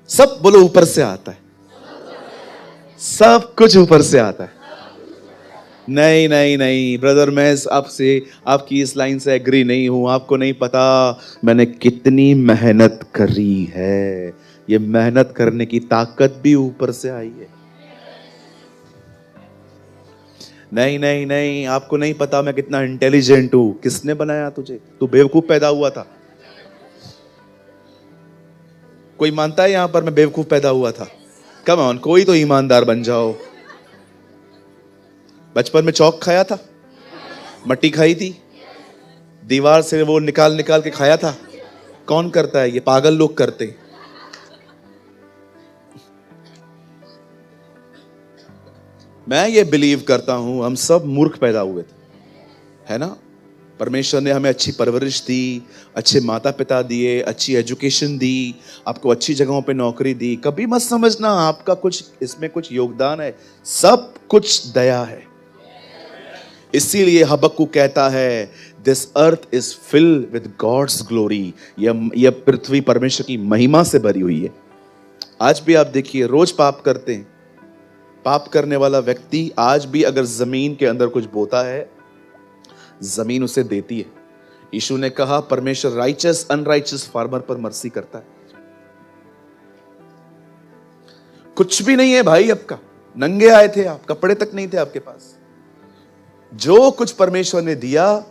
सब बोलो ऊपर से आता है, सब कुछ ऊपर से आता है। नहीं नहीं नहीं ब्रदर, मैं आपसे आपकी इस लाइन से एग्री नहीं हूं। आपको नहीं पता मैंने कितनी मेहनत करी है। ये मेहनत करने की ताकत भी ऊपर से आई है। नहीं नहीं नहीं, आपको नहीं पता मैं कितना इंटेलिजेंट हूं। किसने बनाया तुझे? तू बेवकूफ पैदा हुआ था। कोई मानता है यहां पर मैं बेवकूफ पैदा हुआ था? कम ऑन, कोई तो ईमानदार बन जाओ। बचपन में चौक खाया था, मट्टी खाई थी, दीवार से वो निकाल निकाल के खाया था। कौन करता है? ये पागल लोग करते हैं। मैं ये बिलीव करता हूं हम सब मूर्ख पैदा हुए थे, है ना। परमेश्वर ने हमें अच्छी परवरिश दी, अच्छे माता पिता दिए, अच्छी एजुकेशन दी, आपको अच्छी जगहों पे नौकरी दी। कभी मत समझना आपका कुछ इसमें कुछ योगदान है, सब कुछ दया है। इसीलिए हबक्कुक कहता है this earth is filled with God's glory. यह पृथ्वी परमेश्वर की महिमा से भरी हुई है। आज भी आप देखिए, रोज पाप करते हैं। पाप करने वाला व्यक्ति आज भी अगर जमीन के अंदर कुछ बोता है, जमीन उसे देती है। यीशु ने कहा परमेश्वर राइचस अनराइचस फार्मर पर मर्सी करता है। कुछ भी नहीं है भाई आपका, नंगे आए थे आप, कपड़े तक नहीं थे आपके पास। जो कुछ परमेश्वर ने दिया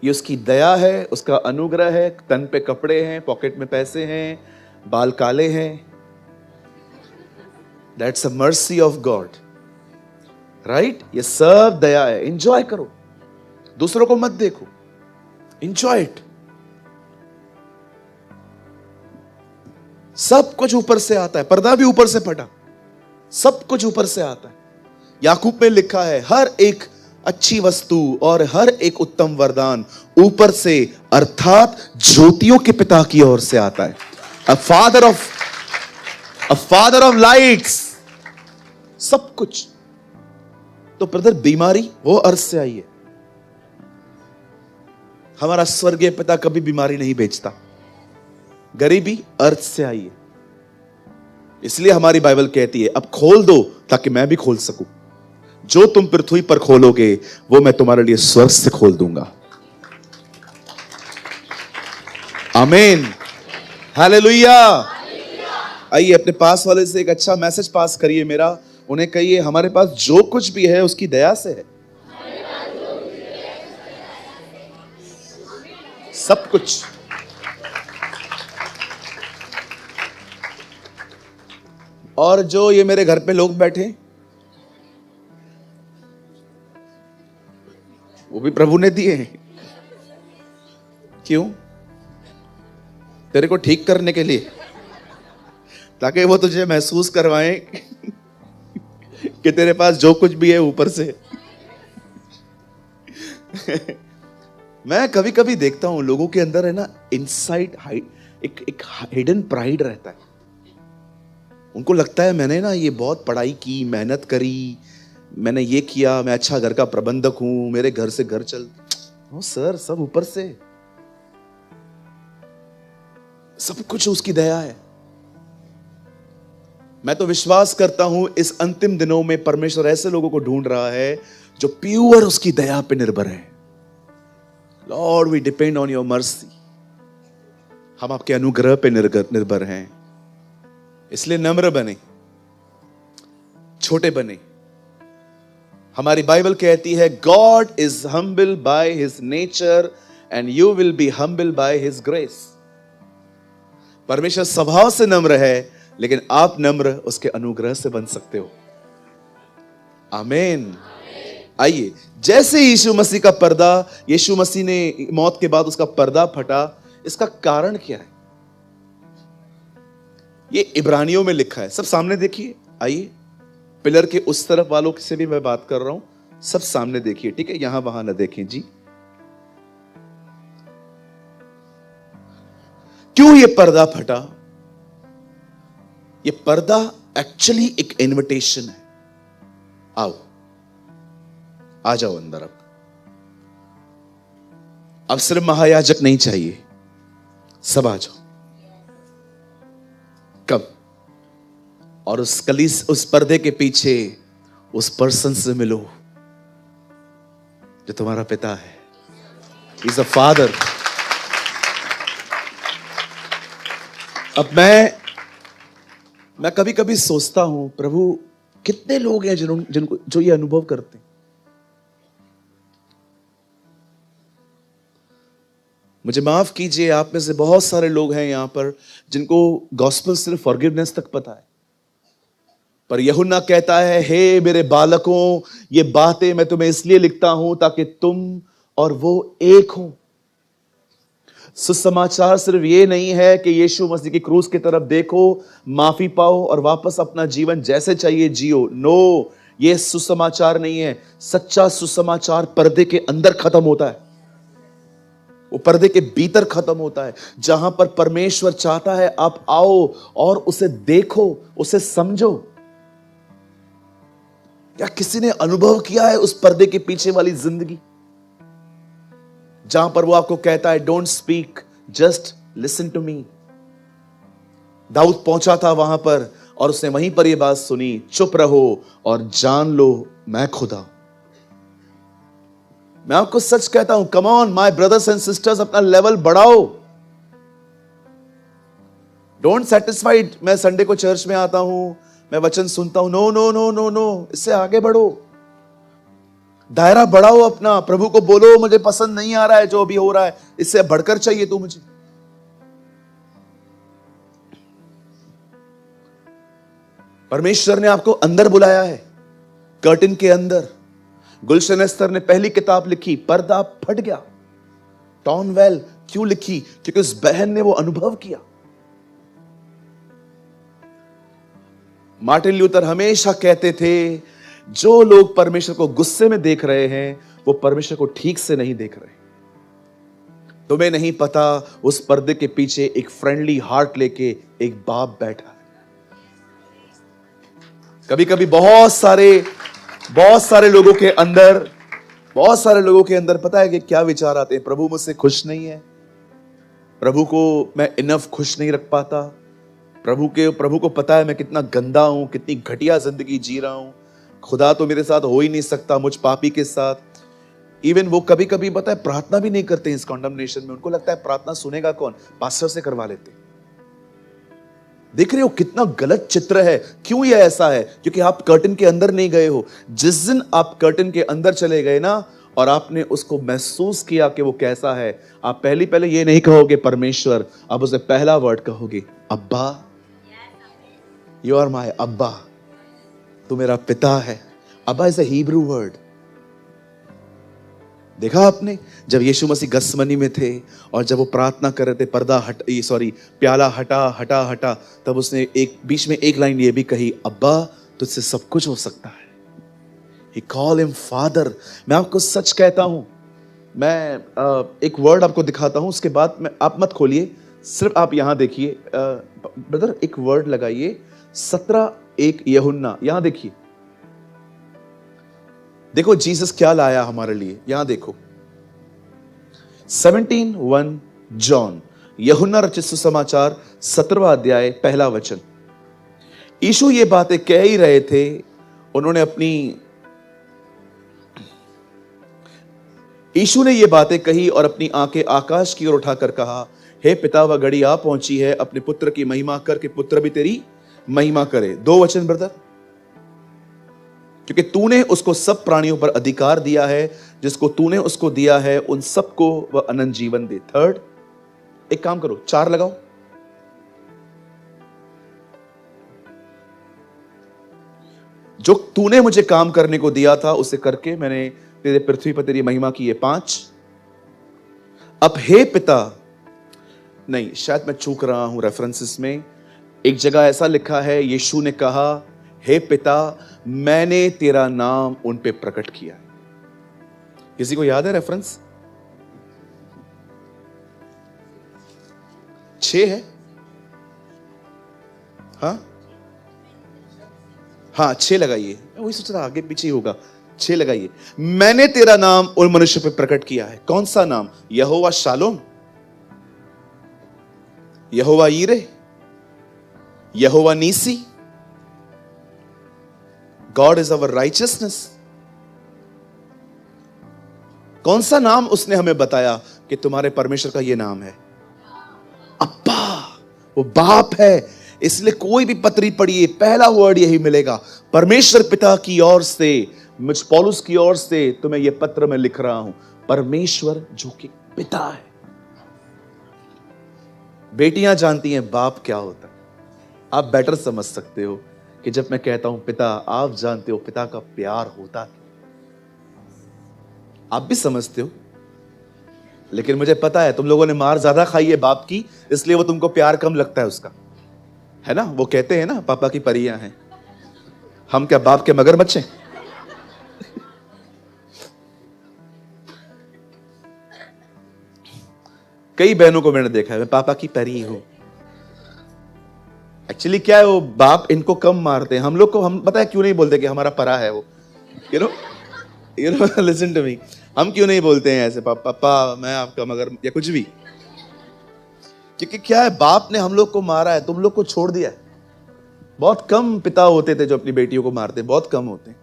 ये उसकी दया है, उसका अनुग्रह है। तन पे कपड़े हैं, पॉकेट में पैसे हैं, बाल काले हैं, that's a mercy of God, right. ये सब दया है। एंजॉय करो, दूसरों को मत देखो, एंजॉय इट। सब कुछ ऊपर से आता है, पर्दा भी ऊपर से फटा, सब कुछ ऊपर से आता है। याकूब में लिखा है हर एक अच्छी वस्तु और हर एक उत्तम वरदान ऊपर से अर्थात ज्योतियों के पिता की ओर से आता है। अ फादर ऑफ लाइट्स, सब कुछ। तो ब्रदर बीमारी वो अर्थ से आई है। हमारा स्वर्गीय पिता कभी बीमारी नहीं बेचता। गरीबी अर्थ से आई है। इसलिए हमारी बाइबल कहती है अब खोल दो ताकि मैं भी खोल सकूं। जो तुम पृथ्वी पर खोलोगे वो मैं तुम्हारे लिए स्वर्ग से खोल दूंगा। आमीन, हालेलुया। आइए अपने पास वाले से एक अच्छा मैसेज पास करिए मेरा। उन्हें कहिए हमारे पास जो कुछ भी है उसकी दया से है, सब कुछ। और जो ये मेरे घर पे लोग बैठे वो भी प्रभु ने दिए हैं। क्यों? तेरे को ठीक करने के लिए, ताकि वो तुझे महसूस करवाएं कि तेरे पास जो कुछ भी है ऊपर से। मैं कभी कभी देखता हूं लोगों के अंदर है ना, इनसाइड एक हिडन प्राइड रहता है। उनको लगता है मैंने ना ये बहुत पढ़ाई की, मेहनत करी, मैंने ये किया, मैं अच्छा घर का प्रबंधक हूं, मेरे घर से घर चल। ओ सर, सब ऊपर से, सब कुछ उसकी दया है। मैं तो विश्वास करता हूं इस अंतिम दिनों में परमेश्वर ऐसे लोगों को ढूंढ रहा है जो प्योर उसकी दया पे निर्भर है। Lord we depend on your mercy. हम आपके अनुग्रह पे निर्भर हैं। इसलिए नम्र बने, छोटे बने। हमारी बाइबल कहती है God is humble by his nature and you will be humble by his grace. परमेश्वर स्वभाव से नम्र है, लेकिन आप नम्र उसके अनुग्रह से बन सकते हो। आमीन। आइए, जैसे यीशु मसीह का पर्दा, यीशु मसीह ने मौत के बाद उसका पर्दा फटा, इसका कारण क्या है? ये इब्रानियों में लिखा है। सब सामने देखिए। आइए, पिलर के उस तरफ वालों से भी मैं बात कर रहा हूं, सब सामने देखिए, ठीक है? यहां वहां ना देखें जी। क्यों ये पर्दा फटा? ये पर्दा एक्चुअली एक इनविटेशन है। आओ, आ जाओ अंदर। अब सिर्फ महायाजक नहीं चाहिए, सब आ जाओ। कम और उस पर्दे के पीछे उस पर्सन से मिलो जो तुम्हारा पिता है। He's a father। अब मैं कभी कभी सोचता हूं, प्रभु कितने लोग हैं जिनको जो ये अनुभव करते हैं। मुझे माफ कीजिए, आप में से बहुत सारे लोग हैं यहां पर जिनको गॉस्पेल सिर्फ फॉरगिवनेस तक पता है, पर यूहन्ना कहता है, हे मेरे बालकों, ये बातें मैं तुम्हें इसलिए लिखता हूं ताकि तुम और वो एक हो। सुसमाचार सिर्फ ये नहीं है कि यीशु मसीह की क्रूस की तरफ देखो, माफी पाओ और वापस अपना जीवन जैसे चाहिए जियो। नो, ये सुसमाचार नहीं है। सच्चा सुसमाचार पर्दे के अंदर खत्म होता है, वो पर्दे के भीतर खत्म होता है, जहां पर परमेश्वर चाहता है आप आओ और उसे देखो, उसे समझो। क्या किसी ने अनुभव किया है उस पर्दे के पीछे वाली जिंदगी, जहां पर वो आपको कहता है don't speak, just listen to me. दाऊद पहुंचा था वहां पर और उसने वहीं पर यह बात सुनी, चुप रहो और जान लो मैं खुदा। मैं आपको सच कहता हूं, come on my brothers and sisters, अपना लेवल बढ़ाओ। डोंट सेटिस्फाइड, मैं संडे को चर्च में आता हूं, मैं वचन सुनता हूं, no no no no no, इससे आगे बढ़ो, दायरा बढ़ाओ अपना। प्रभु को बोलो मुझे पसंद नहीं आ रहा है जो अभी हो रहा है, इससे बढ़कर चाहिए तू मुझे। परमेश्वर ने आपको अंदर बुलाया है, कर्टन के अंदर। गुलशन एस्तर ने पहली किताब लिखी, पर्दा फट गया, टॉर्न वेल। क्यों लिखी? क्योंकि उस बहन ने वो अनुभव किया। मार्टिन लूथर हमेशा कहते थे, जो लोग परमेश्वर को गुस्से में देख रहे हैं वो परमेश्वर को ठीक से नहीं देख रहे। तुम्हें नहीं पता उस पर्दे के पीछे एक फ्रेंडली हार्ट लेके एक बाप बैठा है। कभी कभी बहुत सारे लोगों के अंदर पता है कि क्या विचार आते हैं, प्रभु मुझसे खुश नहीं है, प्रभु को मैं इनफ खुश नहीं रख पाता, प्रभु को पता है मैं कितना गंदा हूं, कितनी घटिया जिंदगी जी रहा हूं, खुदा तो मेरे साथ हो ही नहीं सकता मुझ पापी के साथ। इवन वो कभी कभी पता है प्रार्थना भी नहीं करते इस कॉन्डमनेशन में। उनको लगता है प्रार्थना सुनेगा कौन, पास्टर से करवा लेते। देख रहे हो कितना गलत चित्र है। क्यों ये ऐसा है? क्योंकि आप कर्टन के अंदर नहीं गए हो। जिस दिन आप कर्टन के अंदर चले गए ना और आपने उसको महसूस किया कि वो कैसा है, आप पहले ये नहीं कहोगे परमेश्वर, आप उसे पहला वर्ड कहोगे, अब्बा। यू आर माई अब्बा, तू मेरा पिता है। अब्बा इज अ हिब्रू वर्ड। देखा आपने, जब यीशु मसीह गसमनी में थे और जब वो प्रार्थना कर रहे थे, प्याला हटा, तब उसने बीच में एक लाइन ये भी कही, अब्बा तुझसे सब कुछ हो सकता है। He called him father। मैं आपको सच कहता हूं, मैं एक वर्ड आपको दिखाता हूं, उसके बाद आप मत खोलिए, सिर्फ आप यहां देखिए। ब्रदर एक वर्ड लगाइए, 17:1 यूहन्ना, यहां देखिए। देखो जीसस क्या लाया हमारे लिए, यहां देखो। 17:1 जॉन, यूहन्ना रचित सुसमाचार 17वां अध्याय पहला वचन। यीशु ये बातें कह ही रहे थे, यीशु ने ये बातें कही और अपनी आंखें आकाश की ओर उठाकर कहा, हे पिता वह घड़ी आ पहुंची है, अपने पुत्र की महिमा कर कि पुत्र भी तेरी महिमा करे। 2 वचन ब्रदर। क्योंकि तूने उसको सब प्राणियों पर अधिकार दिया है, जिसको तूने उसको दिया है उन सबको वह अनंत जीवन दे। 3, एक काम करो 4 लगाओ। जो तूने मुझे काम करने को दिया था उसे करके मैंने तेरे पृथ्वी पर तेरी महिमा की है। 5, अब हे पिता, नहीं शायद मैं चूक रहा हूं रेफरेंसेस में, एक जगह ऐसा लिखा है, यीशु ने कहा, हे पिता मैंने तेरा नाम उन पे प्रकट किया। किसी को याद है रेफरेंस? 6 है? हाँ 6 लगाइए। मैं वही सोच रहा आगे पीछे ही होगा। 6 लगाइए। मैंने तेरा नाम उन मनुष्य पे प्रकट किया है। कौन सा नाम? यहोवा शालोम, यहोवा यीरे, यहोवा नीसी, गॉड इज अवर राइचियसनेस। कौन सा नाम उसने हमें बताया कि तुम्हारे परमेश्वर का यह नाम है? अब्बा, वो बाप है। इसलिए कोई भी पत्री पढ़िए, पहला वर्ड यही मिलेगा, परमेश्वर पिता की ओर से, मुझ पौलुस की ओर से तुम्हें यह पत्र मैं लिख रहा हूं, परमेश्वर जो कि पिता है। बेटियां जानती हैं बाप क्या होता है। आप बेटर समझ सकते हो कि जब मैं कहता हूं पिता, आप जानते हो पिता का प्यार होता है। आप भी समझते हो, लेकिन मुझे पता है तुम लोगों ने मार ज्यादा खाई है बाप की, इसलिए वो तुमको प्यार कम लगता है उसका, है ना? वो कहते हैं ना, पापा की परियां हैं, हम क्या बाप के मगरमच्छ हैं? कई बहनों को मैंने देखा है, मैं पापा की परी हूं। एक्चुअली क्या है, वो बाप इनको कम मारते हैं। हम लोग को, हम पता है क्यों नहीं बोलते कि हमारा परा है वो? You know listen to me, हम क्यों नहीं बोलते हैं ऐसे, पापा मैं आपका मगर, या कुछ भी? क्योंकि क्या है, बाप ने हम लोग को मारा है, तुम लोग को छोड़ दिया है। बहुत कम पिता होते थे जो अपनी बेटियों को मारते, बहुत कम होते हैं।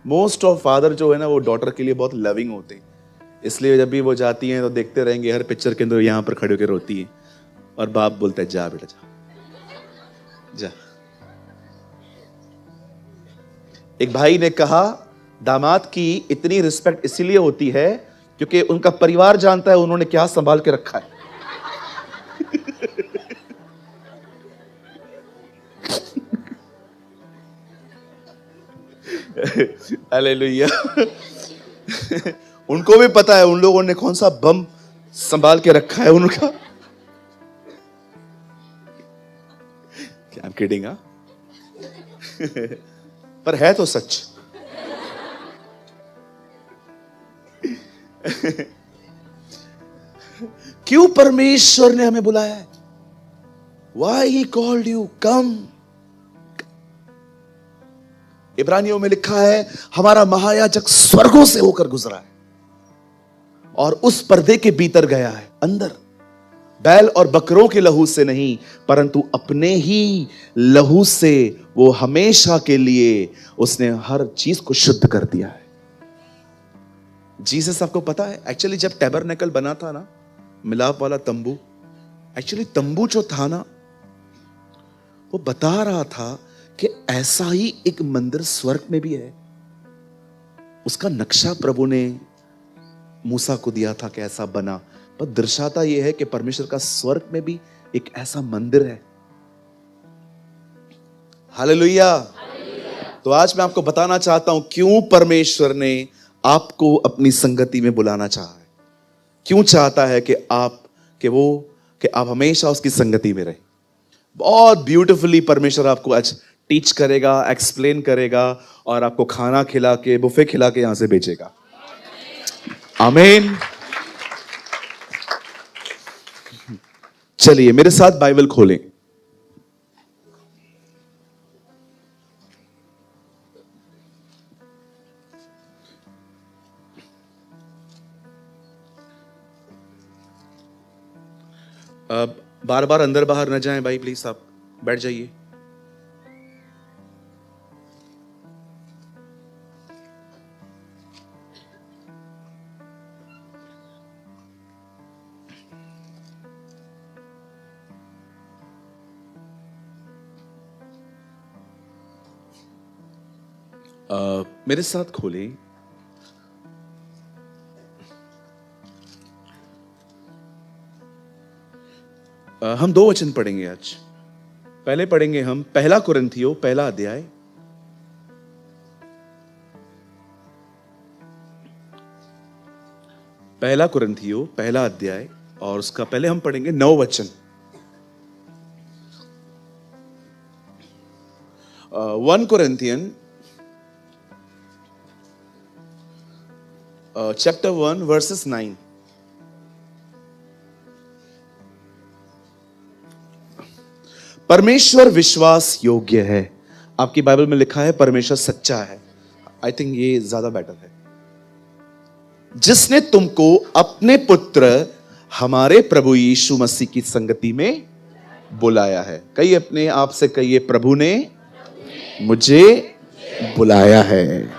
मोस्ट ऑफ फादर जो है ना, वो डॉटर के लिए बहुत लविंग होते हैं। इसलिए जब भी वो जाती हैं तो देखते रहेंगे, हर पिक्चर के अंदर यहां पर खड़े होकर रोती है, और बाप बोलता है जा बेटा जा जा। एक भाई ने कहा, दामाद की इतनी रिस्पेक्ट इसीलिए होती है क्योंकि उनका परिवार जानता है उन्होंने क्या संभाल के रखा है। हालेलुया। उनको भी पता है उन लोगों ने कौन सा बम संभाल के रखा है उनका। क्या I'm kidding, हाँ? पर है तो सच। क्यों परमेश्वर ने हमें बुलाया है? Why he called you? Come. इब्रानियों में लिखा है, हमारा महायाजक स्वर्गों से होकर गुजरा है और उस पर्दे के भीतर गया है, अंदर। बैल और बकरों के लहू से नहीं, परंतु अपने ही लहू से वो हमेशा के लिए उसने हर चीज को शुद्ध कर दिया है। जीसस, आपको पता है एक्चुअली जब टैबरनेकल बना था ना, मिलाप वाला तंबू, एक्चुअली तंबू जो था ना, वो बता रहा था कि ऐसा ही एक मंदिर स्वर्ग में भी है। उसका नक्शा प्रभु ने मूसा को दिया था कि ऐसा बना, पर दर्शाता यह है कि परमेश्वर का स्वर्ग में भी एक ऐसा मंदिर है। हालेलुया। तो आज मैं आपको बताना चाहता हूं क्यों परमेश्वर ने आपको अपनी संगति में बुलाना चाहा है, क्यों चाहता है कि आप हमेशा उसकी संगति में रहे। बहुत ब्यूटीफुली परमेश्वर आपको आज टीच करेगा, एक्सप्लेन करेगा और आपको खाना खिला के, बुफे खिला के यहां से भेजेगा। आमीन। चलिए मेरे साथ बाइबल खोलें। बार बार अंदर बाहर न जाएं भाई, प्लीज आप बैठ जाइए। मेरे साथ खोलें हम दो वचन पढ़ेंगे आज। पहले पढ़ेंगे हम पहला कुरिन्थियों पहला अध्याय, पहला कुरिन्थियों पहला अध्याय, और उसका पहले हम पढ़ेंगे 9 वचन। 1 Corinthians chapter 1 verses 9। परमेश्वर विश्वास योग्य है। आपकी बाइबल में लिखा है परमेश्वर सच्चा है। आई थिंक ये ज्यादा बेटर है। जिसने तुमको अपने पुत्र हमारे प्रभु यीशु मसीह की संगति में बुलाया है। कहिए अपने आप से, कहिए प्रभु ने मुझे बुलाया है।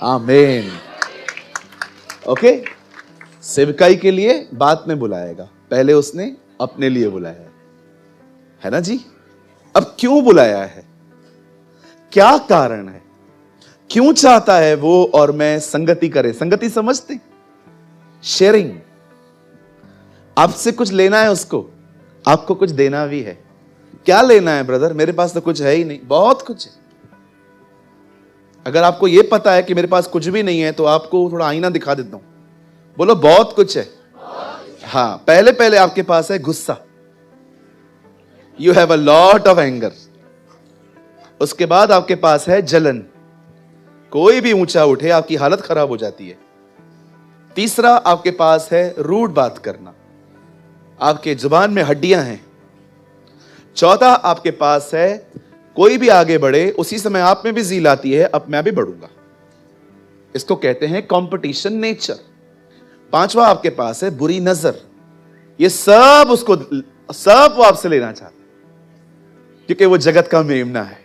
आमीन। ओके, सेवकाई के लिए बाद में बुलाएगा, पहले उसने अपने लिए बुलाया है ना जी। अब क्यों बुलाया है, क्या कारण है, क्यों चाहता है वो और मैं संगति करें? संगति समझते, शेयरिंग। आपसे कुछ लेना है उसको, आपको कुछ देना भी है। क्या लेना है ब्रदर? मेरे पास तो कुछ है ही नहीं। बहुत कुछ है। अगर आपको यह पता है कि मेरे पास कुछ भी नहीं है, तो आपको थोड़ा आईना दिखा देता हूं, बोलो बहुत कुछ है। हाँ, पहले पहले आपके पास है गुस्सा, you have a lot of anger. उसके बाद आपके पास है जलन, कोई भी ऊंचा उठे आपकी हालत खराब हो जाती है। तीसरा आपके पास है रूड बात करना, आपके जुबान में हड्डियां हैं। चौथा आपके पास है कोई भी आगे बढ़े उसी समय आप में भी जील आती है, अब मैं भी बढ़ूंगा। इसको कहते हैं कंपटीशन नेचर। पांचवा आपके पास है बुरी नजर। ये सब वो आपसे लेना चाहता है, क्योंकि वो जगत का मेमना है।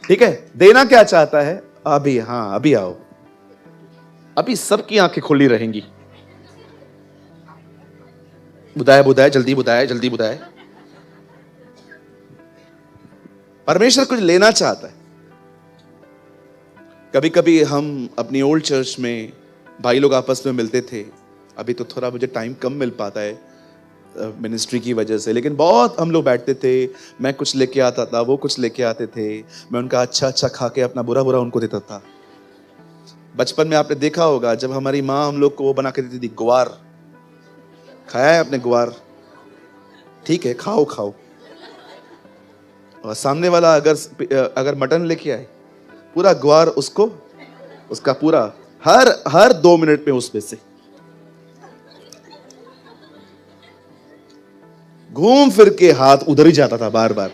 ठीक है, देना क्या चाहता है? अभी, हाँ अभी आओ, अभी सबकी आंखें खुली रहेंगी। बुधाए बुधाए, जल्दी बुधाए, जल्दी बुधाए। परमेश्वर कुछ लेना चाहता है। कभी कभी हम अपनी ओल्ड चर्च में भाई लोग आपस में मिलते थे। अभी तो थोड़ा मुझे टाइम कम मिल पाता है मिनिस्ट्री की वजह से, लेकिन बहुत हम लोग बैठते थे। मैं कुछ लेके आता था, वो कुछ लेके आते थे। मैं उनका अच्छा अच्छा खा के अपना बुरा बुरा उनको देता था। बचपन में आपने देखा होगा, जब हमारी माँ हम लोग को वो बना के देती थी, ग्वार। खाया है आपने ग्वार? ठीक है, खाओ खाओ। और सामने वाला अगर मटन लेके आए, पूरा ग्वार उसका पूरा हर 2 मिनट में उसमें से घूम फिर के हाथ उधर ही जाता था, बार बार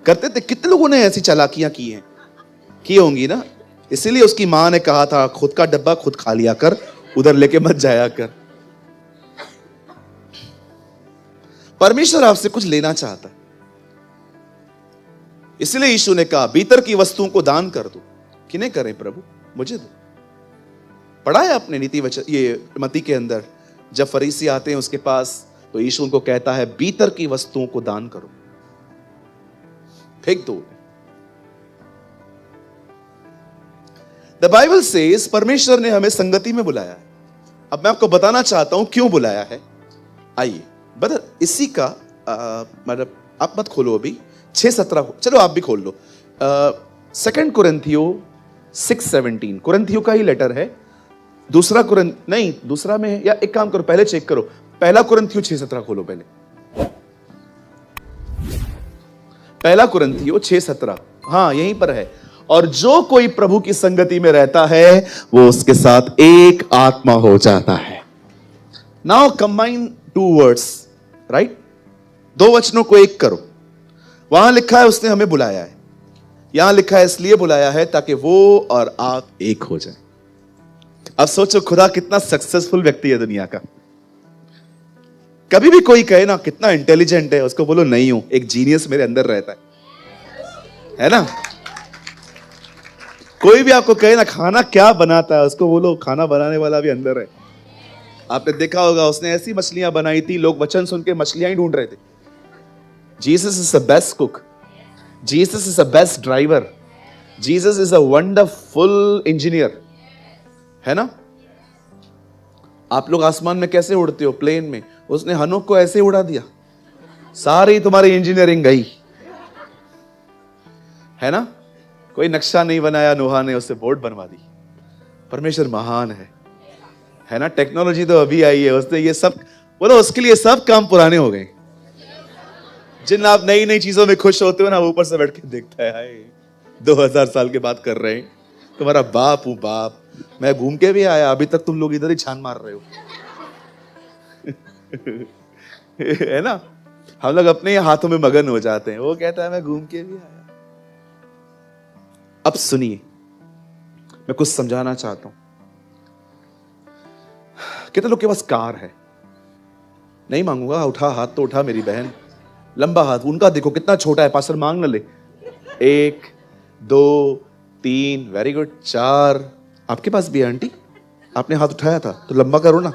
करते थे। कितने लोगों ने ऐसी चालाकियां की होंगी ना। इसीलिए उसकी मां ने कहा था, खुद का डब्बा खुद खा लिया कर, उधर लेके मत जाया कर। परमेश्वर आपसे कुछ लेना चाहता है, इसलिए यीशु ने कहा भीतर की वस्तुओं को दान कर दो। किन्हें करें प्रभु? मुझे दो। पढ़ा है अपने नीति वचन, ये मत्ती के अंदर, जब फरीसी आते हैं उसके पास, तो यीशु उनको कहता है भीतर की वस्तुओं को दान करो, फेंक दो। द बाइबल सेज परमेश्वर ने हमें संगति में बुलाया है। अब मैं आपको बताना चाहता हूं क्यों बुलाया है। आइए बदर इसी का मतलब आप मत खोलो अभी, 6:17, चलो आप भी खोल लो। 2 कुरिन्थियों 6:17 कुरिन्थियों का ही लेटर है। दूसरा में है, या एक काम करो, पहले चेक करो, पहला कुरिन्थियों 6:17 खोलो पहले। पहला कुरिन्थियों 6:17, हाँ यहीं पर है। और जो कोई प्रभु की संगति में रहता है वो उसके साथ एक आत्मा हो जाता है। Now combine 2 words, right? 2 वचनों को एक करो। वहां लिखा है उसने हमें बुलाया है, यहां लिखा है इसलिए बुलाया है ताकि वो और आप एक हो जाए। अब सोचो खुदा कितना सक्सेसफुल व्यक्ति है दुनिया का। कभी भी कोई कहे ना कितना इंटेलिजेंट है, उसको बोलो नहीं हूं, एक जीनियस मेरे अंदर रहता है ना। कोई भी आपको कहे ना खाना क्या बनाता है, उसको बोलो खाना बनाने वाला भी अंदर है। आपने देखा होगा उसने ऐसी मछलियां बनाई थी, लोग वचन सुन के मछलियां ही ढूंढ रहे थे। Jesus is the best cook, Jesus is the best driver, Jesus is a wonderful engineer, है ना। आप लोग आसमान में कैसे उड़ते हो? प्लेन में। उसने हनोक को ऐसे उड़ा दिया, सारी तुम्हारी इंजीनियरिंग गई, है ना। कोई नक्शा नहीं बनाया नोहा ने, उससे बोट बनवा दी। परमेश्वर महान है ना। टेक्नोलॉजी तो अभी आई है, उसने ये सब, बोलो उसके लिए सब काम पुराने हो गए। जिन आप नई नई चीजों में खुश होते हो ना, ऊपर से बैठ के देखता है, हाय 2000 साल के बात कर रहे हैं, तुम्हारा बाप हूं बाप, मैं घूम के भी आया, अभी तक तुम लोग इधर ही छान मार रहे हो। है ना। हम लोग अपने हाथों में मगन हो जाते हैं, वो कहता है मैं घूम के भी आया। अब सुनिए, मैं कुछ समझाना चाहता हूं। कितने लोग के पास कार है? नहीं मांगूंगा, उठा हाथ तो उठा मेरी बहन, लंबा हाथ, उनका देखो कितना छोटा है, पास्टर मांग ना ले। 1 2 3, वेरी गुड। 4, आपके पास भी है आंटी, आपने हाथ उठाया था तो लंबा करो ना,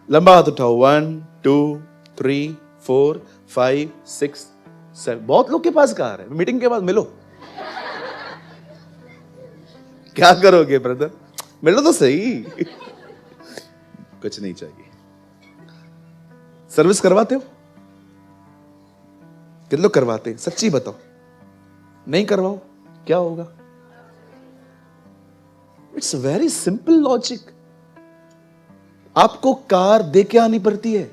लंबा हाथ उठाओ। 1 2 3 4 5 6 7। बहुत लोग के पास कार है, मीटिंग के बाद मिलो। क्या करोगे ब्रदर, मिलो तो सही। कुछ नहीं चाहिए। सर्विस करवाते हो? कितने लोग करवाते हैं? सच्ची बताओ। नहीं करवाओ, क्या होगा? It's very simple logic. आपको कार दे के आनी पड़ती है,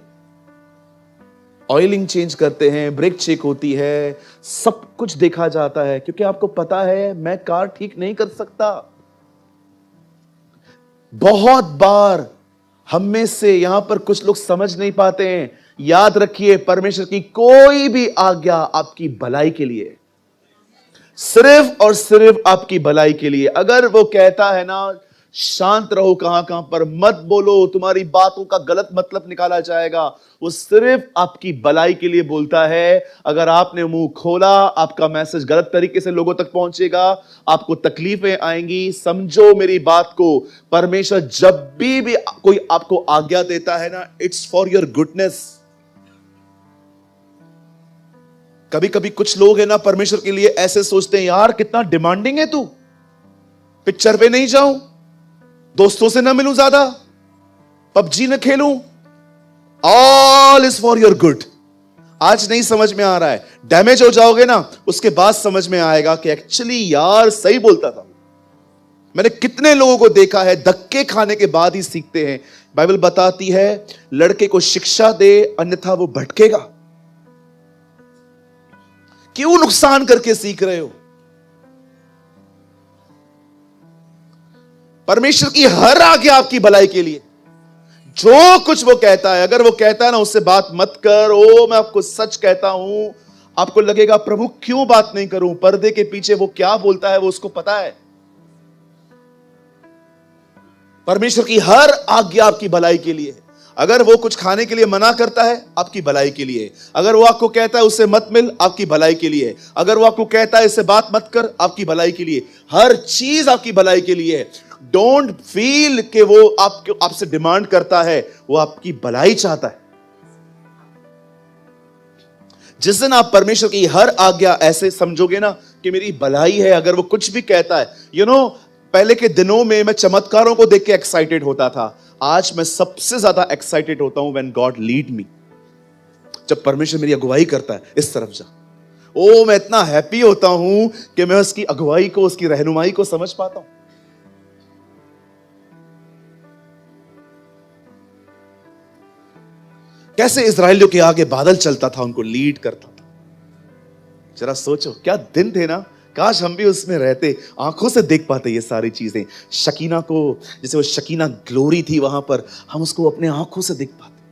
ऑयलिंग चेंज करते हैं, ब्रेक चेक होती है, सब कुछ देखा जाता है, क्योंकि आपको पता है मैं कार ठीक नहीं कर सकता। बहुत बार हम में से यहां पर कुछ लोग समझ नहीं पाते हैं। याद रखिए, परमेश्वर की कोई भी आज्ञा आपकी भलाई के लिए, सिर्फ और सिर्फ आपकी भलाई के लिए। अगर वो कहता है ना शांत रहो कहां कहां पर मत बोलो, तुम्हारी बातों का गलत मतलब निकाला जाएगा, वो सिर्फ आपकी भलाई के लिए बोलता है। अगर आपने मुंह खोला, आपका मैसेज गलत तरीके से लोगों तक पहुंचेगा, आपको तकलीफें आएंगी। समझो मेरी बात को, परमेश्वर जब भी कोई आपको आज्ञा देता है ना, इट्स फॉर योर गुडनेस। कभी कभी कुछ लोग है ना परमेश्वर के लिए ऐसे सोचते हैं, यार कितना डिमांडिंग है तू, पिक्चर पे नहीं जाऊं, दोस्तों से ना मिलूं ज्यादा, पबजी न खेलूं, all is for your good. आज नहीं समझ में आ रहा है, डैमेज हो जाओगे ना, उसके बाद समझ में आएगा कि एक्चुअली यार सही बोलता था। मैंने कितने लोगों को देखा है, धक्के खाने के बाद ही सीखते हैं। बाइबल बताती है लड़के को शिक्षा दे, अन्यथा वो भटकेगा। क्यों नुकसान करके सीख रहे हो? परमेश्वर की हर आज्ञा आपकी भलाई के लिए। जो कुछ वो कहता है, अगर वो कहता है ना उससे बात मत कर, ओ मैं आपको सच कहता हूं, आपको लगेगा प्रभु क्यों बात नहीं करूं, पर्दे के पीछे वो क्या बोलता है वो उसको पता है। परमेश्वर की हर आज्ञा आपकी भलाई के लिए है। अगर वो कुछ खाने के लिए मना करता है, आपकी भलाई के लिए। अगर वो आपको कहता है उससे मत मिल, आपकी भलाई के लिए। अगर वो आपको कहता है इससे बात मत कर, आपकी भलाई के लिए। हर चीज आपकी भलाई के लिए है। डोंट फील कि वो आपसे डिमांड करता है, वो आपकी भलाई चाहता है। जिस दिन आप परमेश्वर की हर आज्ञा ऐसे समझोगे ना कि मेरी भलाई है, अगर वो कुछ भी कहता है, पहले के दिनों में मैं चमत्कारों को देख के एक्साइटेड होता था। आज मैं सबसे ज्यादा एक्साइटेड होता हूं व्हेन गॉड लीड मी। जब परमेश्वर मेरी अगुवाई करता है, इस तरफ जा, ओ मैं इतना हैप्पी होता हूं कि मैं उसकी अगुवाई को, उसकी रहनुमाई को समझ पाता हूं। कैसे इजराइलियों के आगे बादल चलता था, उनको लीड करता था। जरा सोचो क्या दिन थे ना, काश हम भी उसमें रहते, आंखों से देख पाते ये सारी चीजें। शकीना को, जैसे वो शकीना ग्लोरी थी वहां पर, हम उसको अपने आंखों से देख पाते।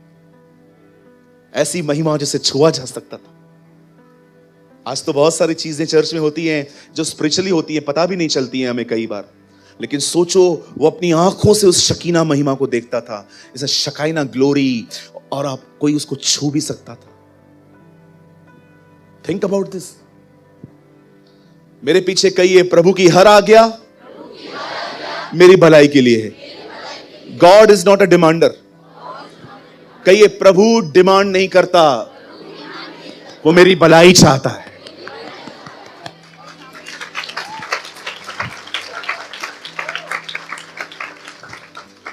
ऐसी महिमा जिसे छुआ जा सकता था। आज तो बहुत सारी चीजें चर्च में होती हैं जो स्पिरिचुअली होती हैं, पता भी नहीं चलती हैं हमें कई बार। लेकिन सोचो वो अपनी आंखों से उस शकीना महिमा को देखता था, जैसे शकीना ग्लोरी, और आप कोई उसको छू भी सकता था। Think about this. मेरे पीछे कहिए, प्रभु की हर आज्ञा मेरी भलाई के लिए है। God is not a demander. कहिए, प्रभु डिमांड नहीं करता, वो मेरी भलाई चाहता है।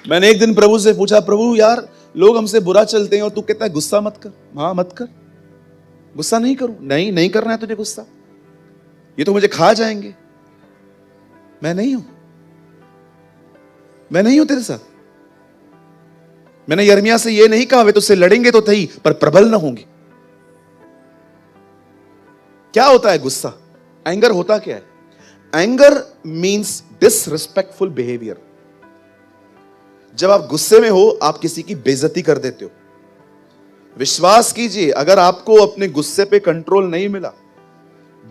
मैंने एक दिन प्रभु से पूछा, प्रभु यार लोग हमसे बुरा चलते हैं और तू कहता है गुस्सा मत कर। हाँ मत कर, गुस्सा नहीं करूं। नहीं करना है तुझे गुस्सा, ये तो मुझे खा जाएंगे। मैं नहीं हूं तेरे साथ। मैंने यिर्मयाह से ये नहीं कहा वे तुझसे लड़ेंगे तो थी पर प्रबल ना होंगे। क्या होता है गुस्सा? एंगर होता क्या है? Anger means disrespectful behaviour. जब आप गुस्से में हो, आप किसी की बेइज्जती कर देते हो। विश्वास कीजिए, अगर आपको अपने गुस्से पे कंट्रोल नहीं मिला,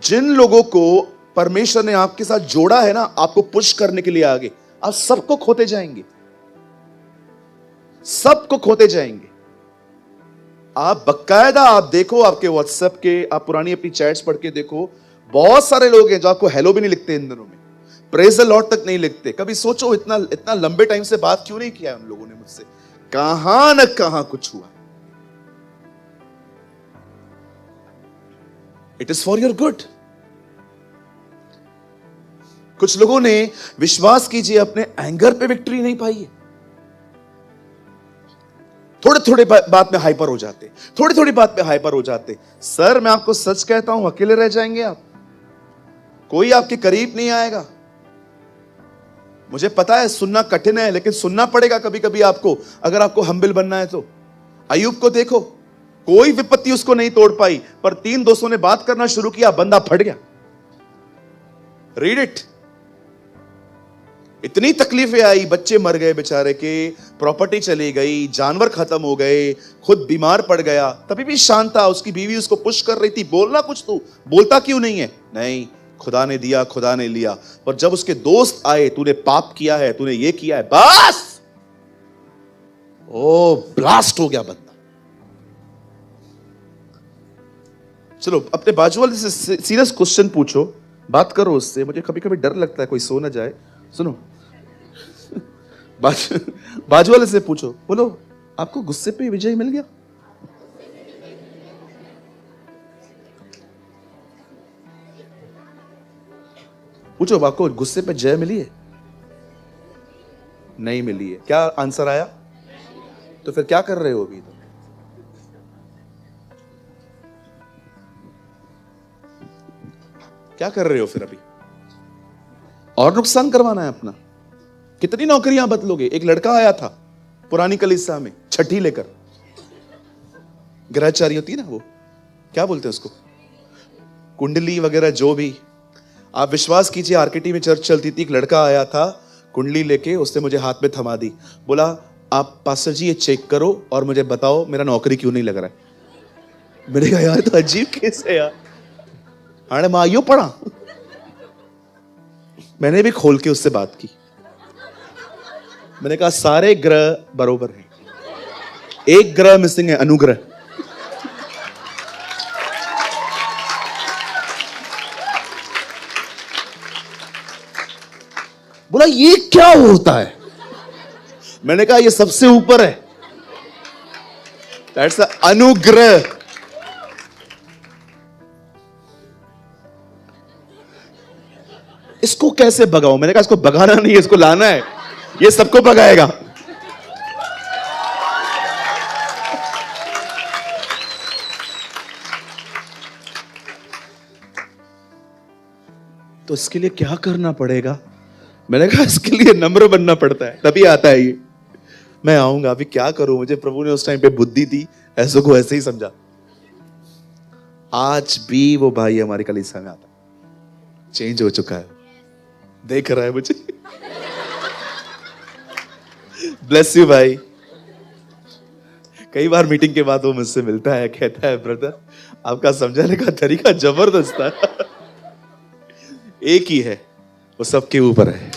जिन लोगों को परमेश्वर ने आपके साथ जोड़ा है ना, आपको पुश करने के लिए आगे, आप सबको खोते जाएंगे, सबको खोते जाएंगे। आप बकायदा आप देखो, आपके व्हाट्सएप के, आप पुरानी अपनी चैट्स पढ़ के देखो, बहुत सारे लोग हैं जो आपको हेलो भी नहीं लिखते इन दिनों में, प्रेज द लॉर्ड तक नहीं लिखते। कभी सोचो इतना इतना लंबे टाइम से बात क्यों नहीं किया उन लोगों ने मुझसे, कहां न कहां कुछ हुआ। It is for your good. कुछ लोगों ने, विश्वास कीजिए, अपने एंगर पे विक्ट्री नहीं पाई है। थोड़े थोड़े बात में हाइपर हो जाते, थोड़ी थोड़ी बात पे हाइपर हो जाते। सर मैं आपको सच कहता हूं, अकेले रह जाएंगे आप, कोई आपके करीब नहीं आएगा। मुझे पता है सुनना कठिन है, लेकिन सुनना पड़ेगा कभी कभी आपको, अगर आपको हम्बिल बनना है तो। अय्यूब को देखो, कोई विपत्ति उसको नहीं तोड़ पाई, पर 3 दोस्तों ने बात करना शुरू किया, बंदा फट गया। Read it. इतनी तकलीफें आई, बच्चे मर गए बेचारे के, प्रॉपर्टी चली गई, जानवर खत्म हो गए, खुद बीमार पड़ गया, तभी भी शांत था। उसकी बीवी उसको पुश कर रही थी, बोलना कुछ, तू बोलता क्यों नहीं है? नहीं, खुदा ने दिया, खुदा ने लिया। पर जब उसके दोस्त आए, तूने पाप किया है, तूने ये किया है, बस ओ ब्लास्ट हो गया बंदा। चलो अपने बाजू वाले से सीरियस क्वेश्चन पूछो, बात करो उससे। मुझे कभी कभी डर लगता है कोई सो ना जाए। सुनो, बाजू वाले से पूछो, बोलो आपको गुस्से पे विजय मिल गया? पूछो, आपको गुस्से पे जय मिली है? नहीं मिली है। क्या आंसर आया? तो फिर क्या कर रहे हो अभी? क्या कर रहे हो फिर अभी? और नुकसान करवाना है अपना। कितनी नौकरियां बदलोगे? एक लड़का आया था पुरानी कलीसिया में, छठी लेकर, ग्रहचारी होती है ना, वो क्या बोलते हैं उसको, कुंडली वगैरह, जो भी। आप विश्वास कीजिए, आरकेटी में चर्च चलती थी, एक लड़का आया था कुंडली लेके, उसने मुझे हाथ में थमा दी, बोला आप पास्टर जी ये चेक करो और मुझे बताओ मेरा नौकरी क्यों नहीं लग रहा है। मैंने कहा यार तो अजीब केस है यार, हाँ माँ यो पढ़ा। मैंने भी खोल के उससे बात की, मैंने कहा सारे ग्रह बरोबर हैं, एक ग्रह मिसिंग है, अनुग्रह। बोला ये क्या होता है? मैंने कहा ये सबसे ऊपर है, दैट्स अनुग्रह। इसको कैसे भगाओ? मैंने कहा इसको भगाना नहीं है, इसको लाना है, ये सबको भगाएगा। तो इसके लिए क्या करना पड़ेगा? मैंने कहा इसके लिए नम्र बनना पड़ता है, तभी आता है ये। मैं आऊंगा, अभी क्या करूं, मुझे प्रभु ने उस टाइम पे बुद्धि दी, ऐसो को ऐसे ही समझा। आज भी वो भाई हमारे कलीसिया में आता, चेंज हो चुका है, देख रहा है मुझे। ब्लेस यू भाई। कई बार मीटिंग के बाद वो मुझसे मिलता है, कहता है ब्रदर आपका समझाने का तरीका जबरदस्त है। एक ही है, वो सबके ऊपर है।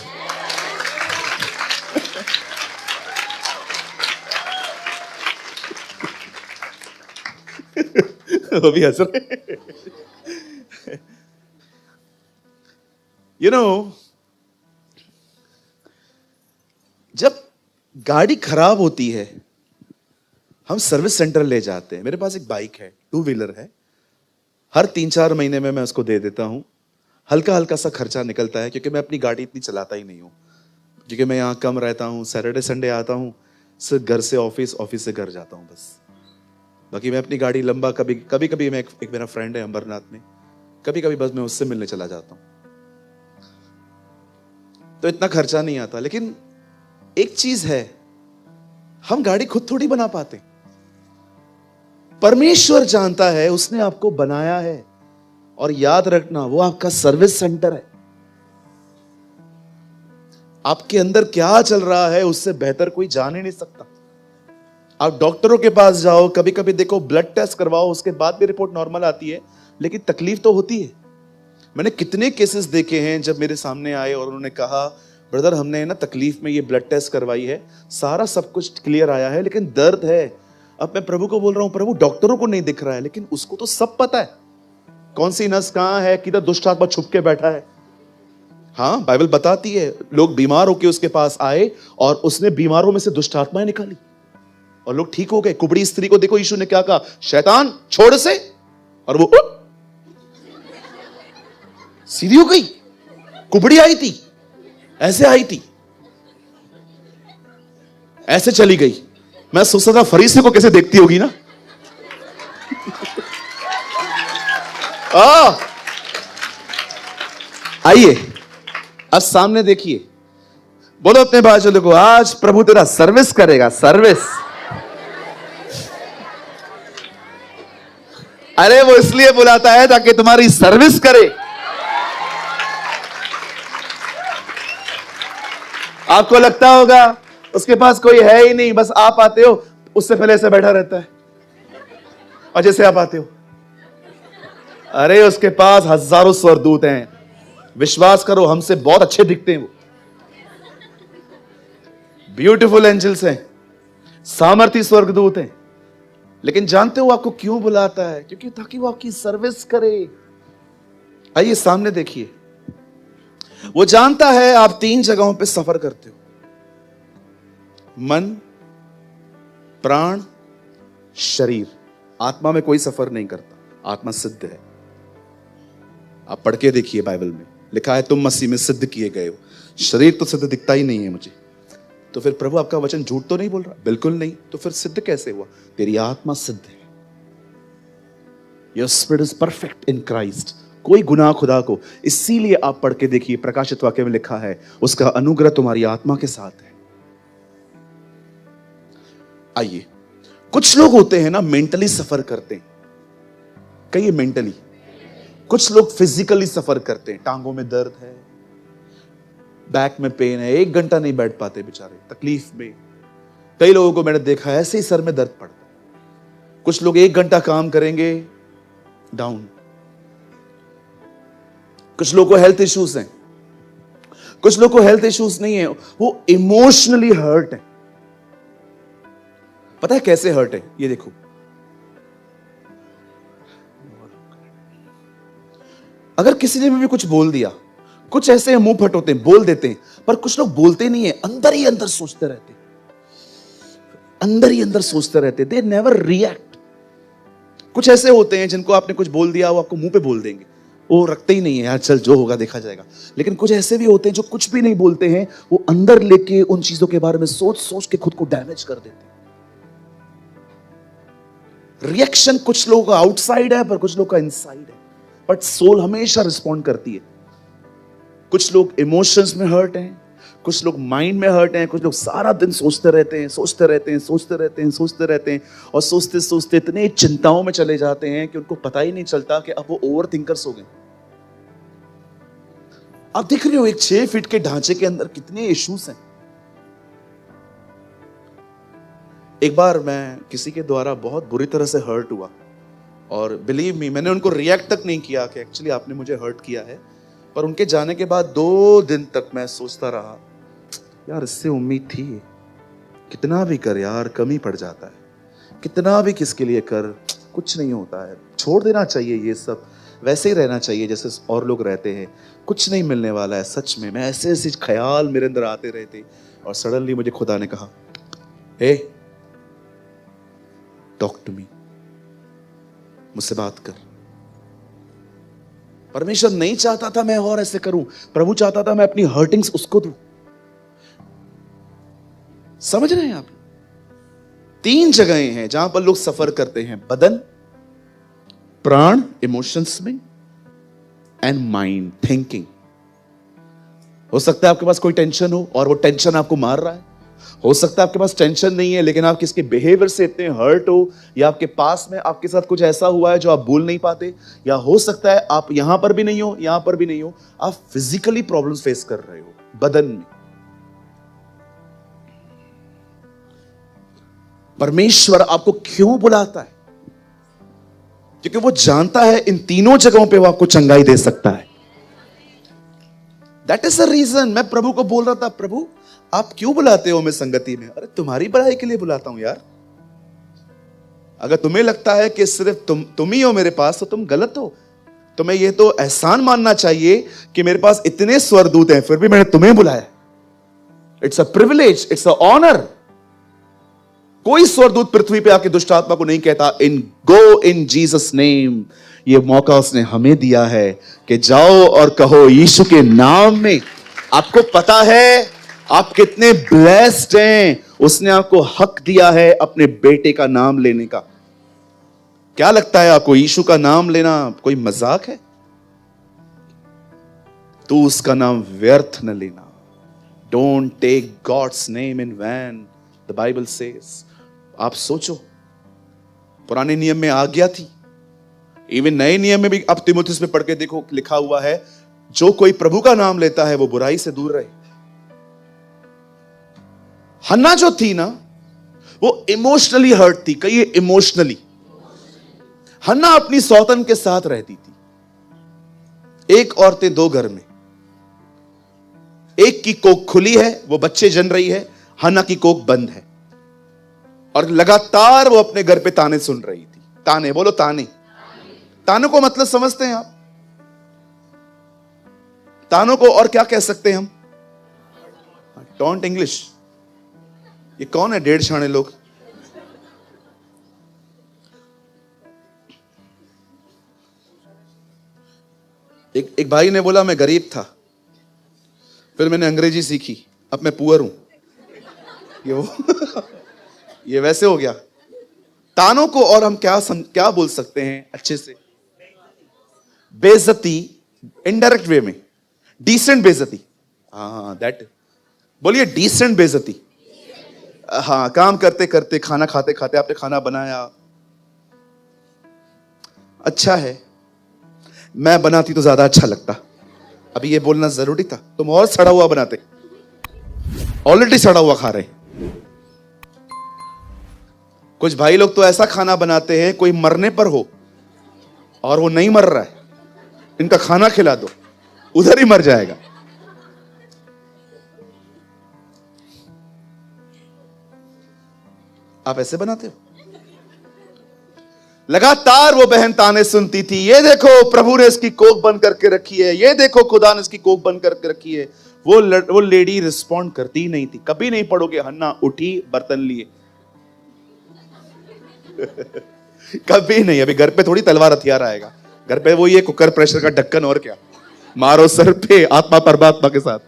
वो भी हंस रहे। जब गाड़ी खराब होती है, हम सर्विस सेंटर ले जाते हैं। मेरे पास एक बाइक है, 2 व्हीलर है, हर 3-4 महीने में मैं उसको दे देता हूं। हल्का हल्का सा खर्चा निकलता है, क्योंकि मैं अपनी गाड़ी इतनी चलाता ही नहीं हूँ, क्योंकि मैं यहाँ कम रहता हूँ। सैटरडे संडे आता हूँ, सिर्फ घर से ऑफिस, ऑफिस से घर जाता हूँ बस। बाकी मैं अपनी गाड़ी लंबा, कभी कभी मैं एक मेरा फ्रेंड है अंबरनाथ में, कभी कभी बस मैं उससे मिलने चला जाता हूँ, तो इतना खर्चा नहीं आता। लेकिन एक चीज है, हम गाड़ी खुद थोड़ी बना पाते, परमेश्वर जानता है, उसने आपको बनाया है। और याद रखना, वो आपका सर्विस सेंटर है। आपके अंदर क्या चल रहा है उससे बेहतर कोई जान ही नहीं सकता। आप डॉक्टरों के पास जाओ, कभी कभी देखो ब्लड टेस्ट करवाओ, उसके बाद भी रिपोर्ट नॉर्मल आती है, लेकिन तकलीफ तो होती है। मैंने कितने केसेस देखे हैं जब मेरे सामने आए और उन्होंने कहा ब्रदर हमने ना तकलीफ में ये ब्लड टेस्ट करवाई है, सारा सब कुछ क्लियर आया है, लेकिन दर्द है। अब मैं प्रभु को बोल रहा हूं, प्रभु डॉक्टरों को नहीं दिख रहा है, लेकिन उसको तो सब पता है कौन सी नस कहां है, किधर दुष्ट आत्मा छुप के बैठा है। हाँ, बाइबल बताती है लोग बीमार होके उसके पास आए और उसने बीमारों में से दुष्ट आत्माएं निकाली और लोग ठीक हो गए। कुबड़ी स्त्री को देखो, यीशु ने क्या कहा, शैतान छोड़ से, और वो सीधी हो गई। कुबड़ी आई थी, ऐसे आई थी, ऐसे चली गई। मैं सोचता था फरीसी को कैसे देखती होगी ना। आइए अब सामने देखिए, बोलो अपने बाजू को, आज प्रभु तेरा सर्विस करेगा, सर्विस। अरे वो इसलिए बुलाता है ताकि तुम्हारी सर्विस करे। आपको लगता होगा उसके पास कोई है ही नहीं, बस आप आते हो, उससे पहले से बैठा रहता है और जैसे आप आते हो। अरे उसके पास हजारों स्वर्गदूत हैं, विश्वास करो हमसे बहुत अच्छे दिखते हैं वो, ब्यूटीफुल एंजल्स हैं, सामर्थी स्वर्गदूत हैं। लेकिन जानते हो आपको क्यों बुलाता है? क्योंकि ताकि वो आपकी सर्विस करे। आइए सामने देखिए, वो जानता है आप 3 जगहों पे सफर करते हो, मन, प्राण, शरीर। आत्मा में कोई सफर नहीं करता, आत्मा सिद्ध है। आप पढ़ के देखिए, बाइबल में लिखा है तुम मसीह में सिद्ध किए गए हो। शरीर तो सिद्ध दिखता ही नहीं है मुझे, तो फिर प्रभु आपका वचन झूठ तो नहीं बोल रहा? बिल्कुल नहीं। तो फिर सिद्ध कैसे हुआ? तेरी आत्मा सिद्ध है। Your spirit is perfect in Christ. कोई गुनाह खुदा को, इसीलिए आप पढ़ के देखिए, प्रकाशित वाक्य में लिखा है उसका अनुग्रह तुम्हारी आत्मा के साथ है। आइए, कुछ लोग होते हैं ना मेंटली सफर करते हैं, कहिए मेंटली। कुछ लोग फिजिकली सफर करते हैं, टांगों में दर्द है, बैक में पेन है, 1 घंटा नहीं बैठ पाते बेचारे, तकलीफ में। कई लोगों को मैंने देखा है ऐसे ही सर में दर्द पड़ता है। कुछ लोग 1 घंटा काम करेंगे, डाउन। कुछ लोगों को हेल्थ इश्यूज हैं, कुछ लोगों को हेल्थ इश्यूज नहीं है, वो इमोशनली हर्ट है। पता है कैसे हर्ट है? ये देखो, अगर किसी ने भी कुछ बोल दिया, कुछ ऐसे मुंह फट होते हैं, बोल देते हैं, पर कुछ लोग बोलते नहीं है, अंदर ही अंदर सोचते रहते, अंदर ही अंदर सोचते रहते, दे नेवर रिएक्ट। कुछ ऐसे होते हैं जिनको आपने कुछ बोल दिया, वो आपको मुंह पे बोल देंगे, वो रखते ही नहीं है, यार चल जो होगा देखा जाएगा। लेकिन कुछ ऐसे भी होते हैं जो कुछ भी नहीं बोलते हैं, वो अंदर लेके उन चीजों के बारे में सोच सोच के खुद को डैमेज कर देते हैं। रिएक्शन कुछ लोगों का आउटसाइड है, पर कुछ लोगों का इनसाइड है, बट सोल हमेशा रिस्पॉन्ड करती है। कुछ लोग इमोशंस में हर्ट हैं, कुछ लोग माइंड में हर्ट हैं, कुछ लोग सारा दिन सोचते रहते हैं, सोचते रहते हैं, सोचते रहते हैं, सोचते रहते हैं, और सोचते सोचते इतने चिंताओं में चले जाते हैं कि उनको पता ही नहीं चलता कि अब वो ओवर थिंकर्स हो गए। आप देख रहे हो एक 6 फीट के ढांचे के अंदर कितने इश्यूज हैं। एक बार मैं किसी के द्वारा बहुत बुरी तरह से हर्ट हुआ, और बिलीव मी, मैंने उनको रिएक्ट तक नहीं किया कि एक्चुअली आपने मुझे हर्ट किया है, पर उनके जाने के बाद 2 दिन तक मैं सोचता रहा, यार इससे उम्मीद थी, कितना भी कर यार कमी पड़ जाता है, कितना भी किसके लिए कर कुछ नहीं होता है, छोड़ देना चाहिए ये सब, वैसे ही रहना चाहिए जैसे और लोग रहते हैं, कुछ नहीं मिलने वाला है। सच में मैं ऐसे ऐसे ख्याल मेरे अंदर आते रहे थे, और सडनली मुझे खुदा ने कहा, हे टॉक टू मी, मुझसे बात कर। परमेश्वर नहीं चाहता था मैं और ऐसे करूं, प्रभु चाहता था मैं अपनी हर्टिंग्स उसको दूं। समझ रहे हैं आप? 3 जगहें हैं जहां पर लोग सफर करते हैं, बदन, प्राण इमोशंस में, एंड माइंड थिंकिंग। हो सकता है आपके पास कोई टेंशन हो और वो टेंशन आपको मार रहा है, हो सकता है आपके पास टेंशन नहीं है लेकिन आप किसके बिहेवियर से इतने हर्ट हो, या आपके पास में आपके साथ कुछ ऐसा हुआ है जो आप भूल नहीं पाते, या हो सकता है आप यहां पर भी नहीं हो, यहां पर भी नहीं हो, आप फिजिकली प्रॉब्लम्स फेस कर रहे हो बदन में। परमेश्वर आपको क्यों बुलाता है? क्योंकि वो जानता है इन 3 जगहों पे वो आपको चंगाई दे सकता है। दैट इज द रीजन मैं प्रभु को बोल रहा था, प्रभु आप क्यों बुलाते हो मैं संगति में? अरे तुम्हारी भलाई के लिए बुलाता हूं यार, अगर तुम्हें लगता है कि सिर्फ तुम ही हो मेरे पास, तो तुम गलत हो। तुम्हें यह तो एहसान मानना चाहिए कि मेरे पास इतने स्वरदूत हैं, फिर भी मैंने तुम्हें बुलाया। It's a privilege, it's a honour. कोई स्वरदूत पृथ्वी पे आके दुष्ट आत्मा को नहीं कहता इन गो इन जीसस नेम। ये मौका उसने हमें दिया है कि जाओ और कहो यीशु के नाम में। आपको पता है आप कितने ब्लेस्ड हैं, उसने आपको हक दिया है अपने बेटे का नाम लेने का। क्या लगता है आपको यीशु का नाम लेना कोई मजाक है? तू उसका नाम व्यर्थ न लेना। Don't take God's name in vain, the Bible says. आप सोचो, पुराने नियम में आज्ञा थी, इवन नए नियम में भी। अब तीमुथियुस में पढ़ के देखो, लिखा हुआ है जो कोई प्रभु का नाम लेता है वो बुराई से दूर रहे। हन्ना जो थी ना, वो इमोशनली हर्ट थी। कहिए इमोशनली। हन्ना अपनी सौतन के साथ रहती थी। एक औरतें दो घर में, एक की कोख खुली है, वो बच्चे जन रही है, हन्ना की कोख बंद है, और लगातार वो अपने घर पे ताने सुन रही थी। ताने बोलो, ताने। तानों को मतलब समझते हैं आप? तानों को और क्या कह सकते हैं हम? Taunt English. ये कौन है डेढ़ शाणे लोग? एक भाई ने बोला मैं गरीब था, फिर मैंने अंग्रेजी सीखी, अब मैं पुअर हूं। ये वो ये वैसे हो गया। तानों को और हम क्या बोल सकते हैं अच्छे से? बेइज्जती, इनडायरेक्ट वे में। डिसेंट बेइज्जती। हाँ, दैट। बोलिए डिसेंट बेइज्जती। हाँ, काम करते करते, खाना खाते खाते आपने खाना बनाया, अच्छा है, मैं बनाती तो ज्यादा अच्छा लगता। अभी ये बोलना जरूरी था? तुम और सड़ा हुआ बनाते। ऑलरेडी सड़ा हुआ खा रहे। कुछ भाई लोग तो ऐसा खाना बनाते हैं कोई मरने पर हो और वो नहीं मर रहा है, इनका खाना खिला दो, उधर ही मर जाएगा। आप ऐसे बनाते हो? लगातार वो बहन ताने सुनती थी, ये देखो प्रभु ने इसकी कोख बंद करके रखी है, ये देखो खुदा ने इसकी कोख बंद करके रखी है। वो लेडी रिस्पॉन्ड करती ही नहीं थी। कभी नहीं पढ़ोगे हन्ना उठी बर्तन लिए। कभी नहीं। अभी घर पे थोड़ी तलवार हथियार आएगा, घर पे वो ये कुकर प्रेशर का ढक्कन, और क्या, मारो सर पे आत्मा परमात्मा के साथ।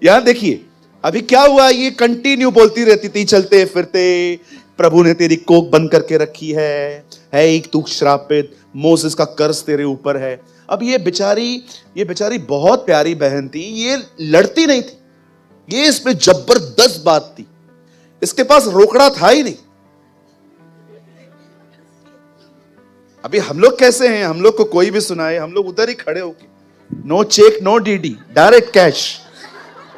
यहां देखिए अभी क्या हुआ, ये कंटिन्यू बोलती रहती थी चलते फिरते, प्रभु ने तेरी कोख बंद करके रखी है एक तू श्रापित, मोसेस का कर्ज तेरे ऊपर है। अब ये बेचारी बहुत प्यारी बहन थी, ये लड़ती नहीं थी, ये इसमें जबरदस्त बात थी, इसके पास रोकड़ा था ही नहीं। अभी हम लोग कैसे हैं? हम लोग को कोई भी सुनाए, हम लोग उधर ही खड़े होके, no cheque no DD, direct cash,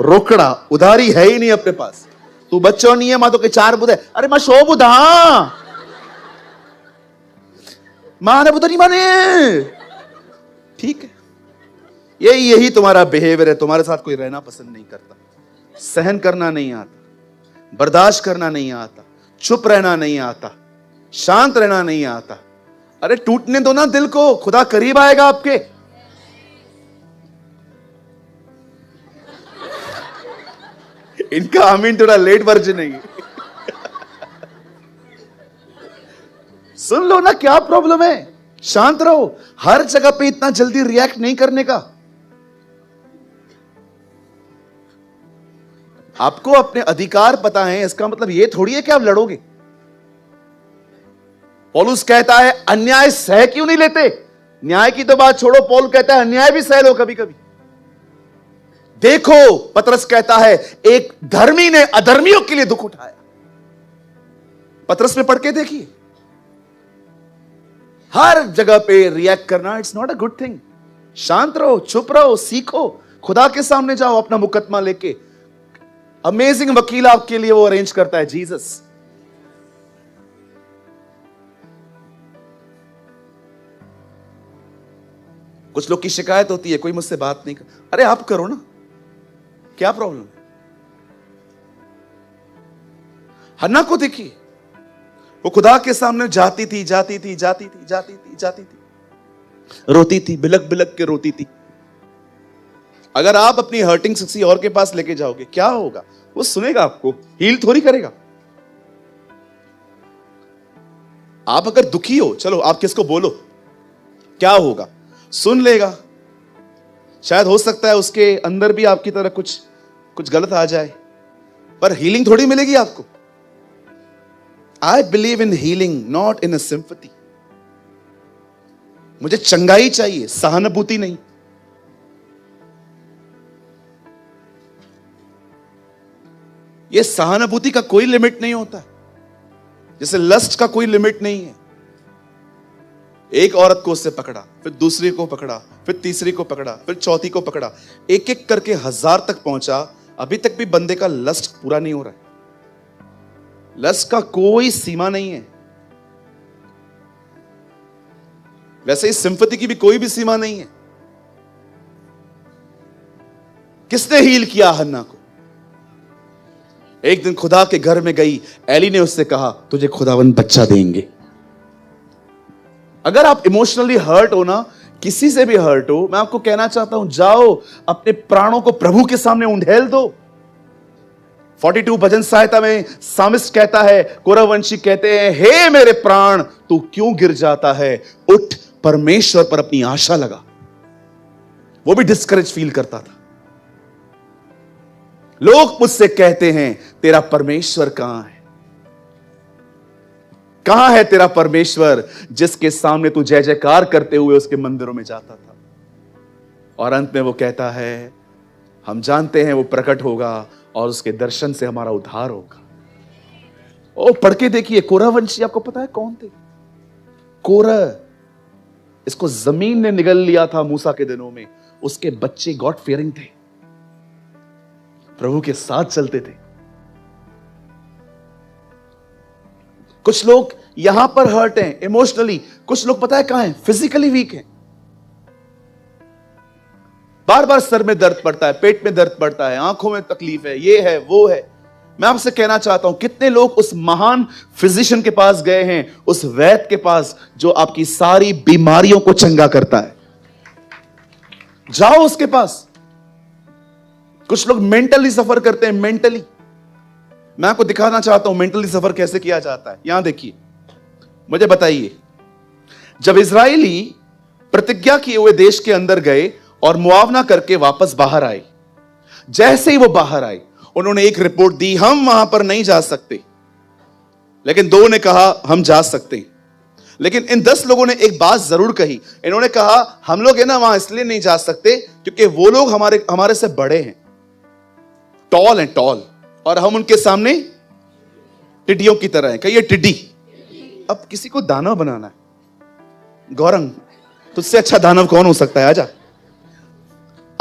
रोकड़ा उधारी है ही नहीं अपने पास। तू बच्चों नहीं है, मां तो के 4 बुध है। अरे मां शो बुधा, मां ने बुधा नहीं माने। ठीक है, यही तुम्हारा बिहेवियर है। तुम्हारे साथ कोई रहना पसंद नहीं करता, सहन करना नहीं आता, बर्दाश्त करना नहीं आता, चुप रहना नहीं आता, शांत रहना नहीं आता। अरे टूटने दो ना दिल को, खुदा करीब आएगा आपके। इनका आमीन थोड़ा लेट वर्जन है। सुन लो ना, क्या प्रॉब्लम है? शांत रहो। हर जगह पे इतना जल्दी रिएक्ट नहीं करने का। आपको अपने अधिकार पता है, इसका मतलब यह थोड़ी है कि आप लड़ोगे। पौलुस कहता है अन्याय सह क्यों नहीं लेते? न्याय की तो बात छोड़ो, पौल कहता है अन्याय भी सह लो कभी कभी। देखो, पतरस कहता है एक धर्मी ने अधर्मियों के लिए दुख उठाया। पतरस में पढ़ के देखिए, हर जगह पे रिएक्ट करना it's not a good thing. शांत रहो, चुप रहो, सीखो, खुदा के सामने जाओ अपना मुकदमा लेके। अमेजिंग वकील आपके लिए वो अरेंज करता है, जीसस। कुछ लोग की शिकायत होती है कोई मुझसे बात नहीं कर। अरे आप करो ना, क्या प्रॉब्लम है? हन्ना को देखिए, वो खुदा के सामने जाती थी, रोती थी, बिलक बिलक के रोती थी। अगर आप अपनी हर्टिंग किसी और के पास लेके जाओगे, क्या होगा? वो सुनेगा आपको, हील थोड़ी करेगा। आप अगर दुखी हो, चलो आप किसको बोलो, क्या होगा? सुन लेगा। शायद हो सकता है उसके अंदर भी आपकी तरह कुछ गलत आ जाए, पर हीलिंग थोड़ी मिलेगी आपको। I believe in healing, not in a sympathy. मुझे चंगाई चाहिए, सहानुभूति नहीं। यह सहानुभूति का कोई लिमिट नहीं होता, जैसे लस्ट का कोई लिमिट नहीं है। एक औरत को उससे पकड़ा, फिर दूसरी को पकड़ा, फिर तीसरी को पकड़ा, फिर चौथी को पकड़ा, एक एक करके 1000 तक पहुंचा। अभी तक भी बंदे का लस्ट पूरा नहीं हो रहा है। लस्ट का कोई सीमा नहीं है। वैसे ही सिंपैथी की भी कोई भी सीमा नहीं है। किसने हील किया हन्ना को? एक दिन खुदा के घर में गई, एली ने उससे कहा, तुझे खुदावंद बच्चा देंगे। अगर आप इमोशनली हर्ट हो ना, किसी से भी हर्ट हो, मैं आपको कहना चाहता हूं, जाओ अपने प्राणों को प्रभु के सामने उंडेल दो। 42 भजन सहायता में सामिस्ट कहता है, कोरवंशी कहते हैं, हे मेरे प्राण तू क्यों गिर जाता है, उठ परमेश्वर पर अपनी आशा लगा। वो भी डिस्करेज फील करता था। लोग मुझसे कहते हैं, तेरा परमेश्वर कहां है? कहां है तेरा परमेश्वर जिसके सामने तू जय जयकार करते हुए उसके मंदिरों में जाता था? और अंत में वो कहता है, हम जानते हैं वो प्रकट होगा और उसके दर्शन से हमारा उद्धार होगा। ओ पढ़ के देखिए, कोरह वंशी आपको पता है कौन थे? कोरह, इसको जमीन ने निगल लिया था मूसा के दिनों में। उसके बच्चे गॉड फियरिंग थे, प्रभु के साथ चलते थे। कुछ लोग यहां पर हर्ट हैं इमोशनली, कुछ लोग पता है कहां हैं? फिजिकली वीक हैं। बार बार सर में दर्द पड़ता है, पेट में दर्द पड़ता है, आंखों में तकलीफ है, ये है वो है। मैं आपसे कहना चाहता हूं, कितने लोग उस महान फिजिशियन के पास गए हैं, उस वैद्य के पास जो आपकी सारी बीमारियों को चंगा करता है। जाओ उसके पास। कुछ लोग मेंटली सफर करते हैं, मेंटली। मैं आपको दिखाना चाहता हूं मेंटली सफर कैसे किया जाता है। यहां देखिए, मुझे बताइए, जब इजरायली प्रतिज्ञा किए हुए देश के अंदर गए और मुआवना करके वापस बाहर आए, जैसे ही वो बाहर आए, उन्होंने एक रिपोर्ट दी, हम वहां पर नहीं जा सकते। लेकिन दो ने कहा हम जा सकते हैं। लेकिन इन 10 लोगों ने एक बात जरूर कही। इन्होंने कहा, हम लोग है ना वहां इसलिए नहीं जा सकते क्योंकि वो लोग हमारे से बड़े हैं, टॉल हैं, टॉल, और हम उनके सामने टिड्डियों की तरह हैं। कहिए टिड्डी। अब किसी को दानव बनाना है, गौरंग, तुझसे अच्छा दानव कौन हो सकता है? आजा,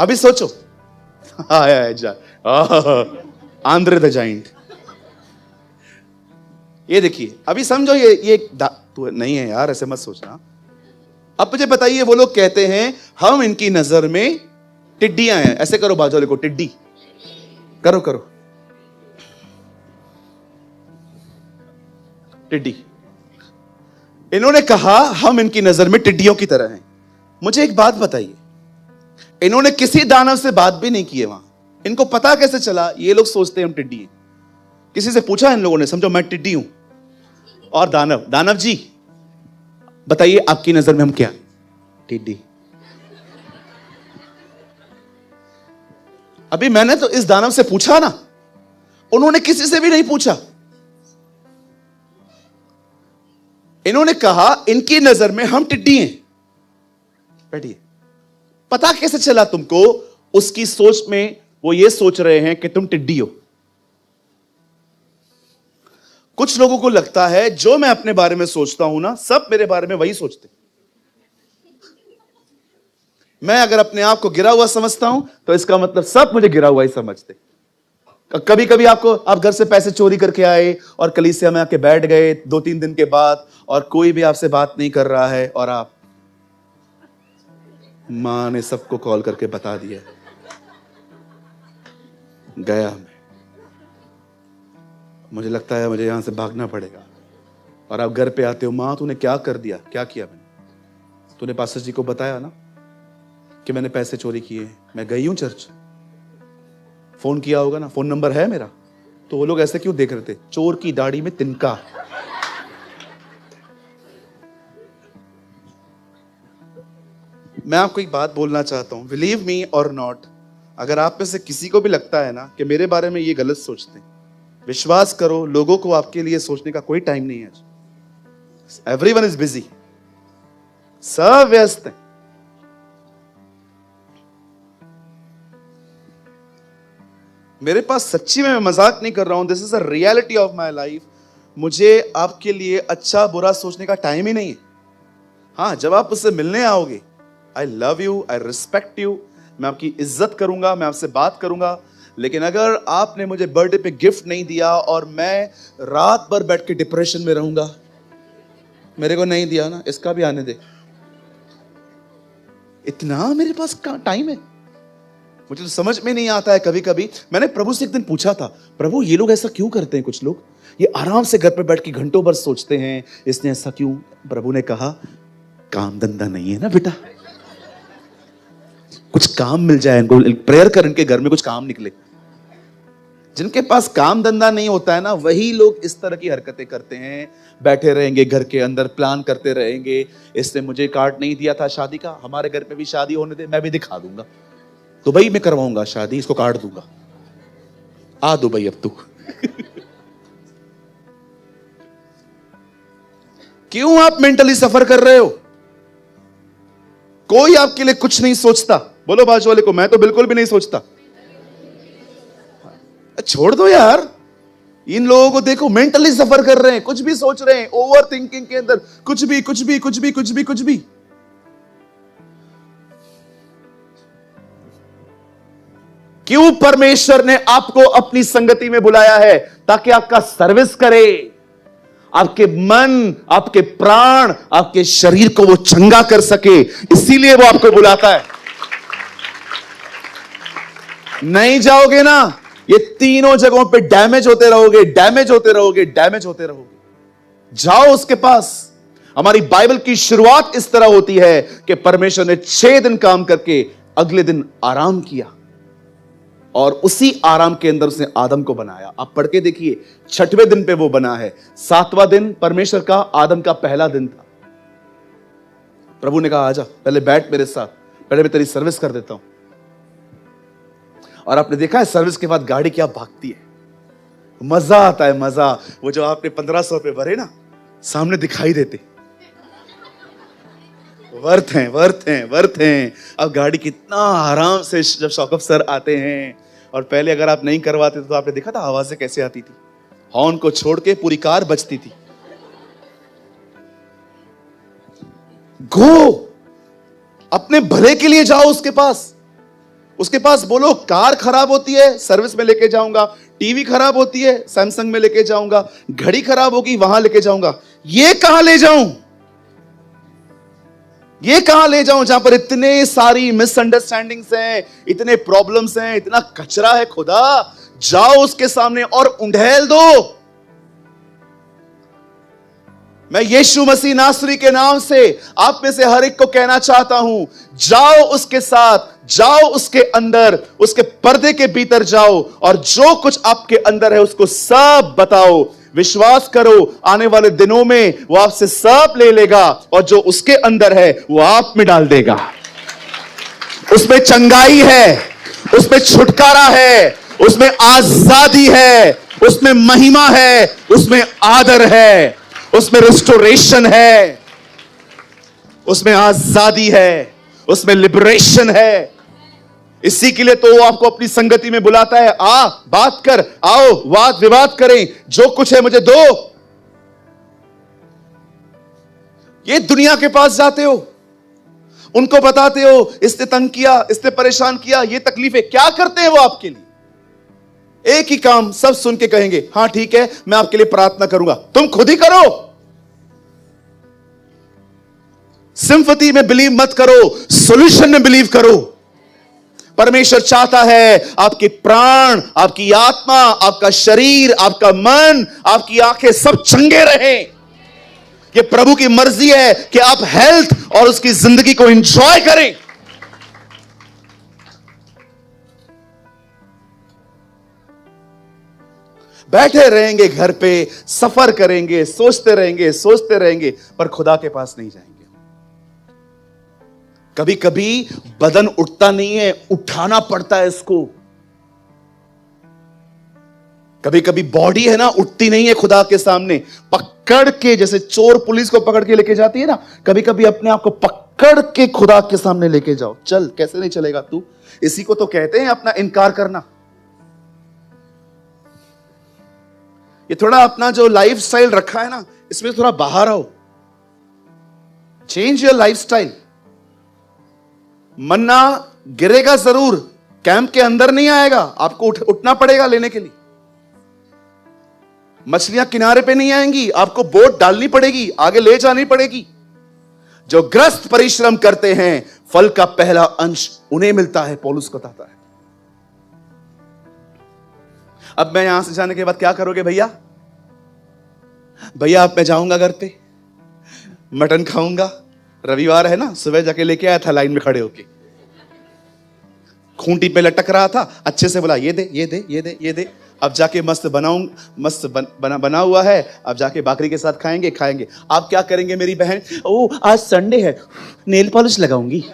अभी सोचो। आया जा, आंद्रे द जाइंट। ये देखिए, अभी समझो ये तू नहीं है यार, ऐसे मत सोचना। अब मुझे बताइए, वो लोग कहते हैं हम इनकी नजर में टिड्डियां हैं। ऐसे करो, बाजू वाले को टिड्डी करो, करो टिड्डी। इन्होंने कहा हम इनकी नजर में टिड्डियों की तरह हैं। मुझे एक बात बताइए, इन्होंने किसी दानव से बात भी नहीं की है वहां। इनको पता कैसे चला ये लोग सोचते हैं हम टिड्डी हैं? किसी से पूछा इन लोगों ने? समझो मैं टिड्डी हूं और दानव जी बताइए आपकी नजर में हम क्या? टिड्डी। अभी मैंने तो इस दानव से पूछा ना, उन्होंने किसी से भी नहीं पूछा। इन्होंने कहा इनकी नजर में हम टिड्डी हैं। बैठिए। पता कैसे चला तुमको? उसकी सोच में वो ये सोच रहे हैं कि तुम टिड्डी हो। कुछ लोगों को लगता है जो मैं अपने बारे में सोचता हूं ना, सब मेरे बारे में वही सोचते। मैं अगर अपने आप को गिरा हुआ समझता हूं तो इसका मतलब सब मुझे गिरा हुआ ही समझते। कभी कभी आप घर से पैसे चोरी करके आए और कलीसिया में आके बैठ गए 2-3 दिन के बाद, और कोई भी आपसे बात नहीं कर रहा है, और आप, मां ने सबको कॉल करके बता दिया, गया मैं। मुझे लगता है मुझे यहां से भागना पड़ेगा। और आप घर पे आते हो, माँ तूने क्या कर दिया, क्या किया मैंने? तूने पास्टर जी को बताया ना कि मैंने पैसे चोरी किए। मैं गई हूं चर्च, फोन किया होगा ना, फोन नंबर है मेरा। तो वो लोग ऐसे क्यों देख रहे थे? चोर की दाढ़ी में तिनका। मैं आपको एक बात बोलना चाहता हूं, बिलीव मी और नॉट, अगर आप में से किसी को भी लगता है ना कि मेरे बारे में ये गलत सोचते हैं, विश्वास करो, लोगों को आपके लिए सोचने का कोई टाइम नहीं है। एवरीवन इज बिजी, सब व्यस्त हैं। मेरे पास, सच्ची में मैं मजाक नहीं कर रहा हूं, this is a reality of my life. मुझे आपके लिए अच्छा बुरा सोचने का टाइम ही नहीं है। हाँ, जब आप उससे मिलने आओगे, I love you, I respect you, मैं आपकी इज्जत करूंगा, मैं आपसे बात करूंगा। लेकिन अगर आपने मुझे बर्थडे पे गिफ्ट नहीं दिया और मैं रात भर बैठ के डिप्रेशन में रहूंगा, मेरे को नहीं दिया ना, इसका भी आने दे। इतना मेरे पास टाइम है? मुझे तो समझ में नहीं आता है। कभी कभी मैंने प्रभु से एक दिन पूछा था, प्रभु ये लोग ऐसा क्यों करते हैं? कुछ लोग ये आराम से घर पे बैठ के घंटों भर सोचते हैं, इसने ऐसा क्यों? प्रभु ने कहा, काम धंधा नहीं है ना बेटा, कुछ काम मिल जाए इनको, प्रेयर कर, इनके घर में कुछ काम निकले। जिनके पास काम धंधा नहीं होता है ना, वही लोग इस तरह की हरकतें करते हैं। बैठे रहेंगे घर के अंदर, प्लान करते रहेंगे, इसने मुझे कार्ड नहीं दिया था शादी का, हमारे घर पे भी शादी होने दे, मैं भी दिखा दूंगा, दुबई में करवाऊंगा शादी, इसको कार्ड दूंगा, आ दुबई अब तू। क्यों आप मेंटली सफर कर रहे हो? कोई आपके लिए कुछ नहीं सोचता। बोलो बाजू वाले को, मैं तो बिल्कुल भी नहीं सोचता। छोड़ दो यार, इन लोगों को देखो, मेंटली सफर कर रहे हैं, कुछ भी सोच रहे हैं, ओवर थिंकिंग के अंदर, कुछ भी कुछ भी कुछ भी कुछ भी कुछ भी। क्यों परमेश्वर ने आपको अपनी संगति में बुलाया है? ताकि आपका सर्विस करे, आपके मन, आपके प्राण, आपके शरीर को वो चंगा कर सके, इसीलिए वो आपको बुलाता है। नहीं जाओगे ना, ये तीनों जगहों पे डैमेज होते रहोगे, डैमेज होते रहोगे, डैमेज होते रहोगे। जाओ उसके पास। हमारी बाइबल की शुरुआत इस तरह होती है कि परमेश्वर ने 6 दिन काम करके अगले दिन आराम किया, और उसी आराम के अंदर उसने आदम को बनाया। आप पढ़ के देखिए, 6वें दिन पे वो बना है। 7वां दिन परमेश्वर का, आदम का पहला दिन था। प्रभु ने कहा, आजा पहले बैठ मेरे साथ, पहले मैं तेरी सर्विस कर देता हूं। और आपने देखा है सर्विस के बाद गाड़ी क्या भागती है, मजा आता है, मजा। वो जो आपने 1500 रुपए भरे ना, सामने दिखाई देते, वर्थ हैं, वर्थ हैं, वर्थ हैं। अब गाड़ी कितना आराम से, जब शौकत सर आते हैं, और पहले अगर आप नहीं करवाते तो आपने देखा था आवाजें कैसे आती थी, हॉर्न को छोड़ के पूरी कार बजती थी। गो, अपने भले के लिए जाओ उसके पास। उसके पास बोलो, कार खराब होती है, सर्विस में लेके जाऊंगा, टीवी खराब होती है, सैमसंग में लेके जाऊंगा, घड़ी खराब होगी, वहां लेके जाऊंगा। ये कहां ले जाऊं? ये कहां ले जाऊं जहां पर इतने सारी मिसअंडरस्टैंडिंग्स हैं, इतने प्रॉब्लम्स हैं, इतना कचरा है? खुदा, जाओ उसके सामने और उंडेल दो। मैं यीशु मसीह नासरी के नाम से आप में से हर एक को कहना चाहता हूं, जाओ उसके साथ, जाओ उसके अंदर, उसके पर्दे के भीतर जाओ, और जो कुछ आपके अंदर है उसको सब बताओ। विश्वास करो, आने वाले दिनों में वो आपसे सब ले लेगा, और जो उसके अंदर है वो आप में डाल देगा। उसमें चंगाई है, उसमें छुटकारा है, उसमें आजादी है, उसमें महिमा है, उसमें आदर है, उसमें रिस्टोरेशन है, उसमें आजादी है, उसमें लिबरेशन है। इसी के लिए तो वो आपको अपनी संगति में बुलाता है। आ, बात कर, आओ वाद विवाद करें, जो कुछ है मुझे दो। ये दुनिया के पास जाते हो, उनको बताते हो, इसने तंग किया, इसने परेशान किया, ये तकलीफें, क्या करते हैं वो आपके लिए? एक ही काम, सब सुन के कहेंगे, हां ठीक है, मैं आपके लिए प्रार्थना करूंगा। तुम खुद ही करो। सिंपैथी में बिलीव मत करो, सॉल्यूशन में बिलीव करो। परमेश्वर चाहता है आपके प्राण, आपकी आत्मा, आपका शरीर, आपका मन, आपकी आंखें सब चंगे रहें। ये प्रभु की मर्जी है कि आप हेल्थ और उसकी जिंदगी को एंजॉय करें। बैठे रहेंगे घर पे, सफर करेंगे, सोचते रहेंगे, पर खुदा के पास नहीं जाएंगे। कभी कभी बदन उठता नहीं है, उठाना पड़ता है इसको। कभी कभी बॉडी है ना, उठती नहीं है खुदा के सामने। पकड़ के, जैसे चोर पुलिस को पकड़ के लेके जाती है ना, कभी कभी अपने आप को पकड़ के खुदा के सामने लेके जाओ। चल, कैसे नहीं चलेगा तू? इसी को तो कहते हैं अपना इनकार करना। ये थोड़ा अपना जो लाइफ स्टाइल रखा है ना, इसमें थोड़ा बाहर आओ। Change your lifestyle. मन्ना गिरेगा जरूर, कैंप के अंदर नहीं आएगा, आपको उठना पड़ेगा लेने के लिए। मछलियां किनारे पे नहीं आएंगी, आपको बोट डालनी पड़ेगी, आगे ले जानी पड़ेगी। जो ग्रस्त परिश्रम करते हैं, फल का पहला अंश उन्हें मिलता है, पौलुस को बताता है। अब मैं यहां से जाने के बाद क्या करोगे भैया? भैया अब मैं जाऊंगा घर पे, मटन खाऊंगा। रविवार है ना, सुबह जाके लेके आया था लाइन में खड़े होके, खूंटी पे लटक रहा था, अच्छे से बोला ये दे ये दे ये दे ये दे। अब जाके मस्त बना हुआ है, अब जाके बाकरी के साथ खाएंगे। आप क्या करेंगे मेरी बहन? ओ आज संडे है, नेल पॉलिश लगाऊंगी।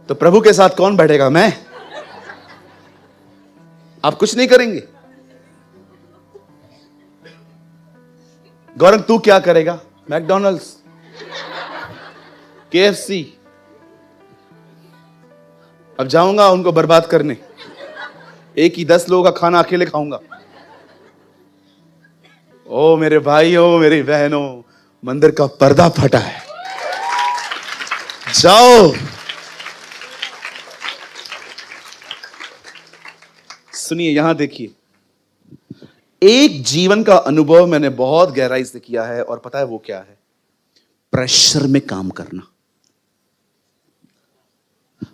तो प्रभु के साथ कौन बैठेगा? मैं? आप कुछ नहीं करेंगे। गौरंग तू क्या करेगा? McDonald's, KFC। अब जाऊंगा उनको बर्बाद करने, एक ही 10 लोगों का खाना अकेले खाऊंगा। ओ मेरे भाइयों, मेरी बहनों, मंदिर का पर्दा फटा है। जाओ, सुनिए, यहां देखिए, एक जीवन का अनुभव मैंने बहुत गहराई से किया है, और पता है वो क्या है? प्रेशर में काम करना,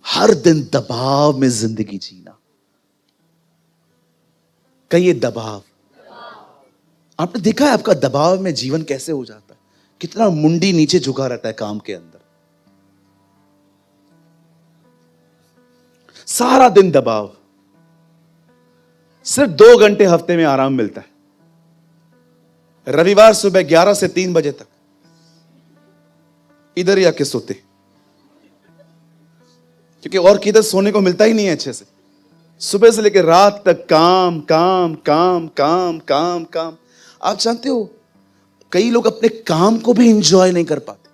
हर दिन दबाव में जिंदगी जीना। कहिए दबाव। आपने देखा है आपका दबाव में जीवन कैसे हो जाता है? कितना मुंडी नीचे झुका रहता है काम के अंदर। सारा दिन दबाव, सिर्फ 2 घंटे हफ्ते में आराम मिलता है। रविवार सुबह 11 से 3 बजे तक इधर ही आके सोते, क्योंकि और किधर सोने को मिलता ही नहीं है अच्छे से। सुबह से लेकर रात तक काम काम काम काम काम काम। आप जानते हो, कई लोग अपने काम को भी एंजॉय नहीं कर पाते।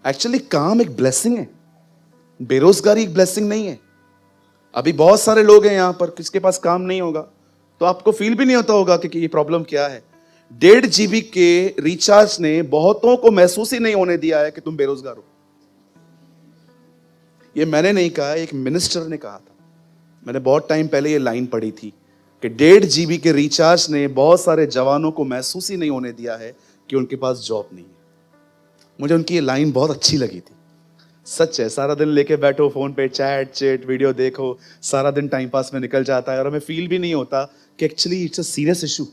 एक्चुअली काम एक ब्लेसिंग है, बेरोजगारी एक ब्लेसिंग नहीं है। अभी बहुत सारे लोग हैं यहां पर, किसके पास काम नहीं होगा, तो आपको फील भी नहीं होता होगा कि ये प्रॉब्लम क्या है। 1.5 GB के रिचार्ज ने बहुतों को महसूस ही नहीं होने दिया है कि तुम बेरोजगार हो। ये मैंने नहीं कहा, एक मिनिस्टर ने कहा था। मैंने बहुत टाइम पहले ये लाइन पढ़ी थी कि 1.5 GB के रिचार्ज ने बहुत सारे जवानों को महसूस ही नहीं होने दिया है कि उनके पास जॉब नहीं है। मुझे उनकी ये लाइन बहुत अच्छी लगी थी। सच है, सारा दिन लेके बैठो फोन पे, चैट वीडियो देखो, सारा दिन टाइम पास में निकल जाता है और हमें फील भी नहीं होता कि actually it's a serious issue.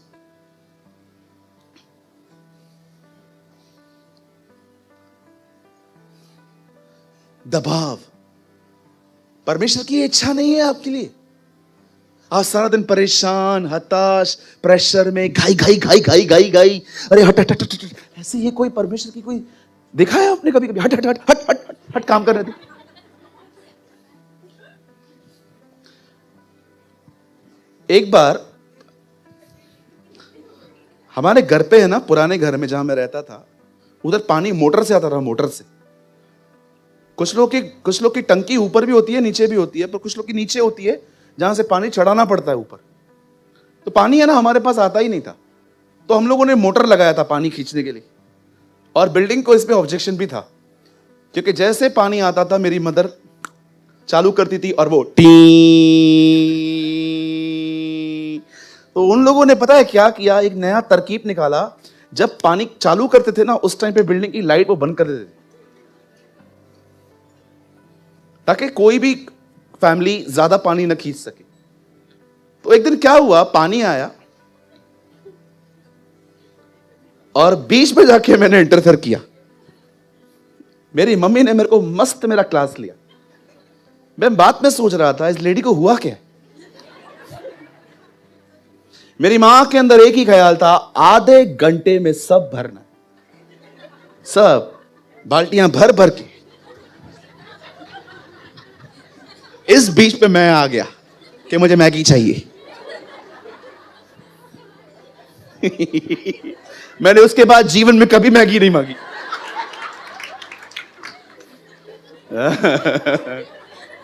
दबाव परमेश्वर की इच्छा नहीं है आपके लिए। आप सारा दिन परेशान, हताश, प्रेशर में, घाई, अरे हट हट हट हट, ऐसे ये कोई परमेश्वर की कोई देखा है आपने कभी? हट हट हट हट हट हट काम कर रहे थे। एक बार हमारे घर पे है ना, पुराने घर में जहां मैं रहता था, उधर पानी मोटर से आता था, मोटर से। कुछ लोग की टंकी ऊपर भी होती है, नीचे भी होती है, पर कुछ लोग की नीचे होती है जहां से पानी चढ़ाना पड़ता है ऊपर। तो पानी है ना हमारे पास आता ही नहीं था, तो हम लोगों ने मोटर लगाया था पानी खींचने के लिए। और बिल्डिंग को इसमें ऑब्जेक्शन भी था, क्योंकि जैसे पानी आता था मेरी मदर चालू करती थी और वो टी। तो उन लोगों ने पता है क्या किया? एक नया तरकीब निकाला जब पानी चालू करते थे ना, उस टाइम पे बिल्डिंग की लाइट वो बंद कर देते थे, ताकि कोई भी फैमिली ज्यादा पानी न खींच सके। तो एक दिन क्या हुआ, पानी आया और बीच में जाके मैंने इंटरफेयर किया। मेरी मम्मी ने मेरे को मस्त मेरा क्लास लिया। मैं बात में सोच रहा था, इस लेडी को हुआ क्या। मेरी मां के अंदर एक ही ख्याल था, आधे घंटे में सब भरना, सब बाल्टियां भर भर के। इस बीच पे मैं आ गया कि मुझे मैगी चाहिए। मैंने उसके बाद जीवन में कभी मैगी नहीं मांगी।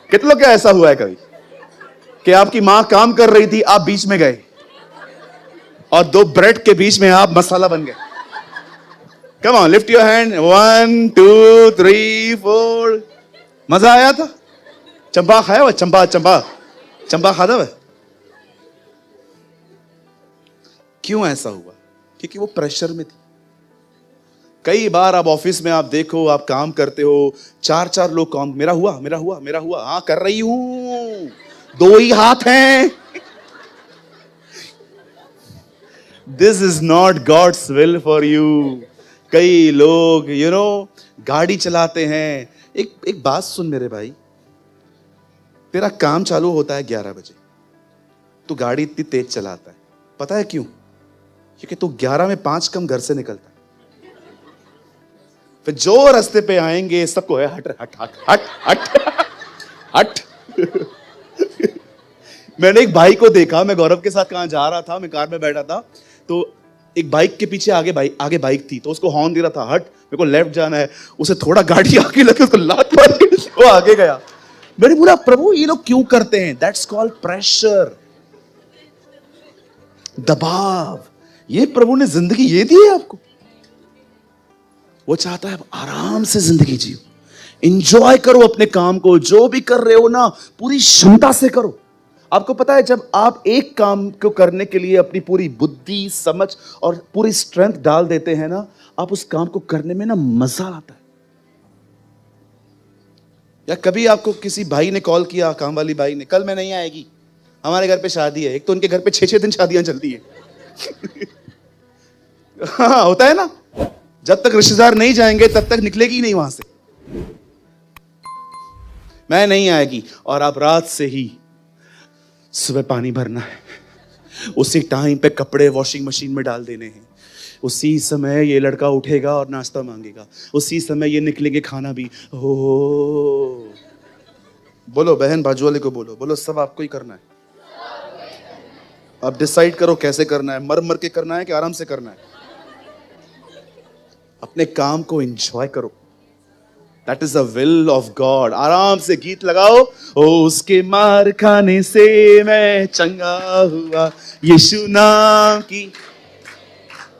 कितनों क्या ऐसा हुआ है कभी कि आपकी मां काम कर रही थी, आप बीच में गए और दो ब्रेड के बीच में आप मसाला बन गए। Come on, lift your hand, 1 2 3 4। मजा आया था? चंपा खाया हुआ? चंपा चंपा चंपा खाता हुआ? क्यों ऐसा हुआ? क्योंकि वो प्रेशर में थी। कई बार आप ऑफिस में आप देखो, आप काम करते हो, 4 लोग काम, मेरा हुआ मेरा हुआ मेरा हुआ, हाँ कर रही हूं, 2 ही हाथ हैं। This is not God's will for you. कई लोग गाड़ी चलाते हैं। एक बात सुन मेरे भाई, तेरा काम चालू होता है 11 बजे, तू गाड़ी इतनी तेज चलाता है, पता है क्यों? क्योंकि तू 11 में 5 कम घर से निकलता है। फिर जो रास्ते पे आएंगे सबको है हट हट हट हट हट हट। मैंने एक भाई को देखा, मैं गौरव के साथ कहां जा रहा था, मैं कार में बैठा था, तो एक बाइक के पीछे आगे बाइक थी, तो उसको हॉर्न दे रहा था, हट मेरे को लेफ्ट जाना है। उसे थोड़ा गाड़ी आगे लगी, उसको लात मार के वो आगे गया। मैंने बोला, प्रभु ये लोग क्यों करते हैं? दैट्स कॉल्ड प्रेशर, दबाव। ये प्रभु ने जिंदगी ये दी है आपको। वो चाहता है आराम से जिंदगी जियो, एंजॉय करो अपने काम को, जो भी कर रहे हो ना पूरी क्षमता से करो। आपको पता है, जब आप एक काम को करने के लिए अपनी पूरी बुद्धि, समझ और पूरी स्ट्रेंथ डाल देते हैं ना, आप उस काम को करने में ना मजा आता है। या कभी आपको किसी भाई ने कॉल किया, काम वाली भाई ने, कल मैं नहीं आएगी, हमारे घर पे शादी है। एक तो उनके घर पे 6 दिन शादियां चलती है। हाँ होता है ना, जब तक रिश्तेदार नहीं जाएंगे तब तक निकलेगी ही नहीं वहां से। मैं नहीं आएगी, और आप रात से ही सुबह पानी भरना है, उसी टाइम पे कपड़े वॉशिंग मशीन में डाल देने हैं, उसी समय ये लड़का उठेगा और नाश्ता मांगेगा, उसी समय ये निकलेंगे खाना भी। हो बोलो बहन बाजू वाले को बोलो सब आपको ही करना है। आप डिसाइड करो कैसे करना है, मर मर के करना है कि आराम से करना है। अपने काम को एंजॉय करो, that is the will of God. आराम से गीत लगाओ, ओ उसके मार खाने से मैं चंगा हुआ, यीशु नाम की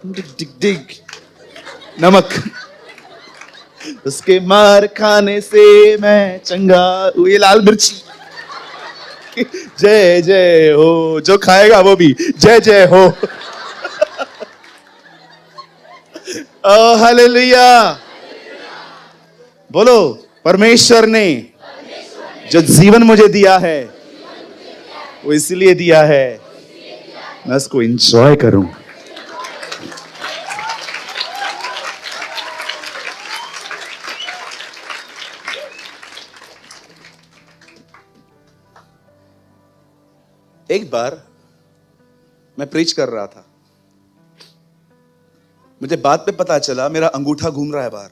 डिग डिग डिग नमक, उसके मार खाने से मैं चंगा। ये लाल मिर्ची, जय जय हो, जो खाएगा वो भी जय जय हो। ओ हालेलुया। बोलो, परमेश्वर ने जो जीवन मुझे दिया है वो इसलिए दिया है मैं उसको एंजॉय करूं। एक बार मैं प्रीच कर रहा था, मुझे बाद में पता चला मेरा अंगूठा घूम रहा है बाहर।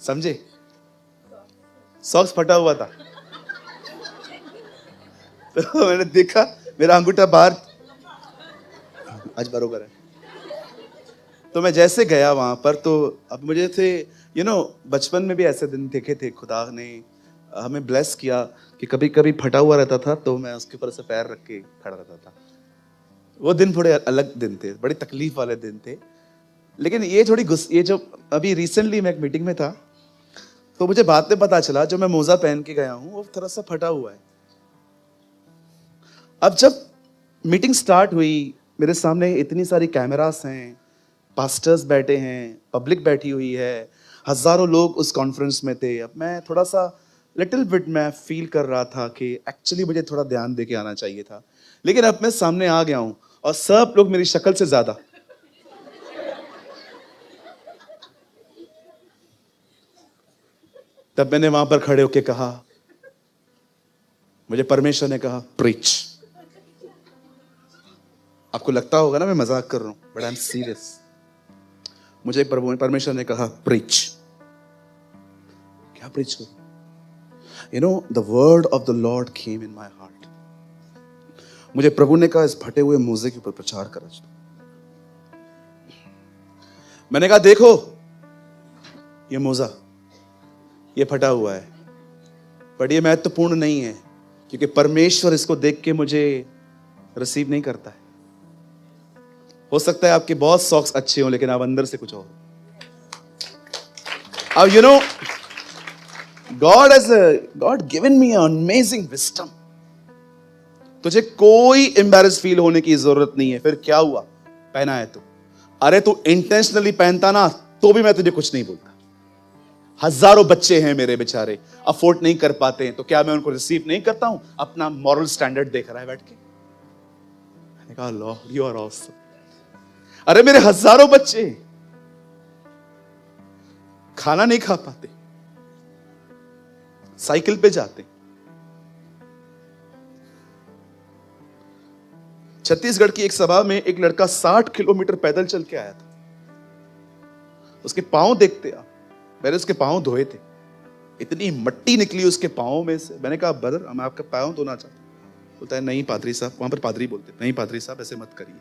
समझे? सॉक्स फटा हुआ था। तो मैंने देखा मेरा अंगूठा बाहर, आज बरोबर है। तो मैं जैसे गया वहां पर, तो अब मुझे थे बचपन में भी ऐसे दिन देखे थे, खुदा ने हमें ब्लेस किया कि कभी कभी फटा हुआ रहता था तो मैं उसके ऊपर से पैर रख के खड़ा रहता था। वो दिन थोड़े अलग दिन थे, बड़ी तकलीफ वाले दिन थे। लेकिन ये जो अभी रिसेंटली मैं एक मीटिंग में था, तो मुझे बाद में पता चला जो मैं मोजा पहन के गया हूं वो थोड़ा सा फटा हुआ है। अब जब मीटिंग स्टार्ट हुई, मेरे सामने इतनी सारी कैमरास हैं, पास्टर्स बैठे हैं, पब्लिक बैठी हुई है, हजारों लोग उस कॉन्फ्रेंस में थे। अब मैं थोड़ा सा लिटिल बिट मैं फील कर रहा था कि एक्चुअली मुझे थोड़ा ध्यान दे के आना चाहिए था, लेकिन अब मैं सामने आ गया हूं और सब लोग मेरी शक्ल से ज्यादा तब मैंने वहां पर खड़े होकर कहा, मुझे परमेश्वर ने कहा प्रीच। आपको लगता होगा ना मैं मजाक कर रहा हूं, बट आई एम सीरियस। मुझे परमेश्वर ने कहा प्रीच। क्या प्रीच करूं? You know the word of the Lord came in my heart. मुझे प्रभु ने कहा इस फटे हुए मोजे के ऊपर प्रचार कर। मैंने कहा देखो ये मोजा, ये फटा हुआ है, बट ये महत्वपूर्ण नहीं है, क्योंकि परमेश्वर इसको देख के मुझे रिसीव नहीं करता है। हो सकता है आपके बहुत सॉक्स अच्छे हो, लेकिन आप अंदर से कुछ और। अब you know God given me amazing wisdom. तुझे कोई एम्बैरेस फील होने की जरूरत नहीं है। फिर क्या हुआ? पहना है तू। अरे तू इंटेंशनली पहनता ना तो भी मैं तुझे कुछ नहीं बोलता। हजारों बच्चे हैं मेरे बेचारे, अफोर्ड नहीं कर पाते हैं, तो क्या मैं उनको रिसीव नहीं करता हूं? अपना मॉरल स्टैंडर्ड देख रहा है बैठ के। मैंने कहा लॉर्ड यू आर ऑसम। अरे मेरे हजारों बच्चे खाना नहीं खा पाते, साइकिल पे जाते। छत्तीसगढ़ की एक सभा में एक लड़का 60 किलोमीटर पैदल चल के आया था। उसके पांव देखते आप, मैंने उसके पांव धोए थे, इतनी मट्टी निकली उसके पांव में से। मैंने कहा ब्रदर मैं आपका पांव धोना चाहता हूं। बोलता है नहीं पादरी साहब, वहां पर पादरी बोलते, नहीं पादरी साहब ऐसे मत करिए।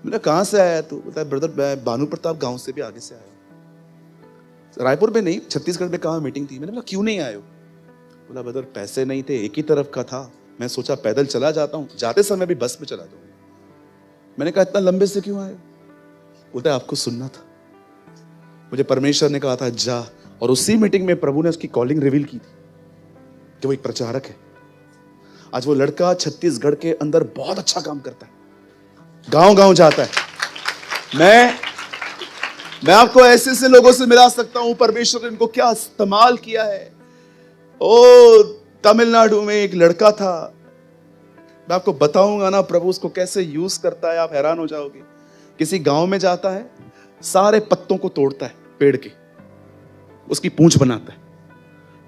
मैंने कहां से आया तू? बोलता है ब्रदर मैं भानु प्रताप गांव से भी आगे से आया, रायपुर में नहीं छत्तीसगढ़ में। कहां मीटिंग थी? मैंने बोला क्यों नहीं आए हो? बोला ब्रदर पैसे नहीं थे, एक ही तरफ का था, मैं सोचा पैदल चला जाता हूं, जाते समय भी बस में चला जाऊंगा। मैंने कहा इतना लंबे से क्यों आए? बोलता है आपको सुनना था, मुझे परमेश्वर ने कहा था जा। और उसी मीटिंग में प्रभु ने उसकी कॉलिंग रिवील की थी कि वो एक प्रचारक है। आज वो लड़का छत्तीसगढ़ के अंदर बहुत अच्छा काम करता है, गांव गांव जाता है। मैं आपको ऐसे ऐसे लोगों से मिला सकता हूं, परमेश्वर ने इनको क्या इस्तेमाल किया है। ओ तमिलनाडु में एक लड़का था, मैं आपको बताऊंगा ना प्रभु उसको कैसे यूज करता है, आप हैरान हो जाओगे। किसी गांव में जाता है, सारे पत्तों को तोड़ता है पेड़ के, उसकी पूंछ बनाता है,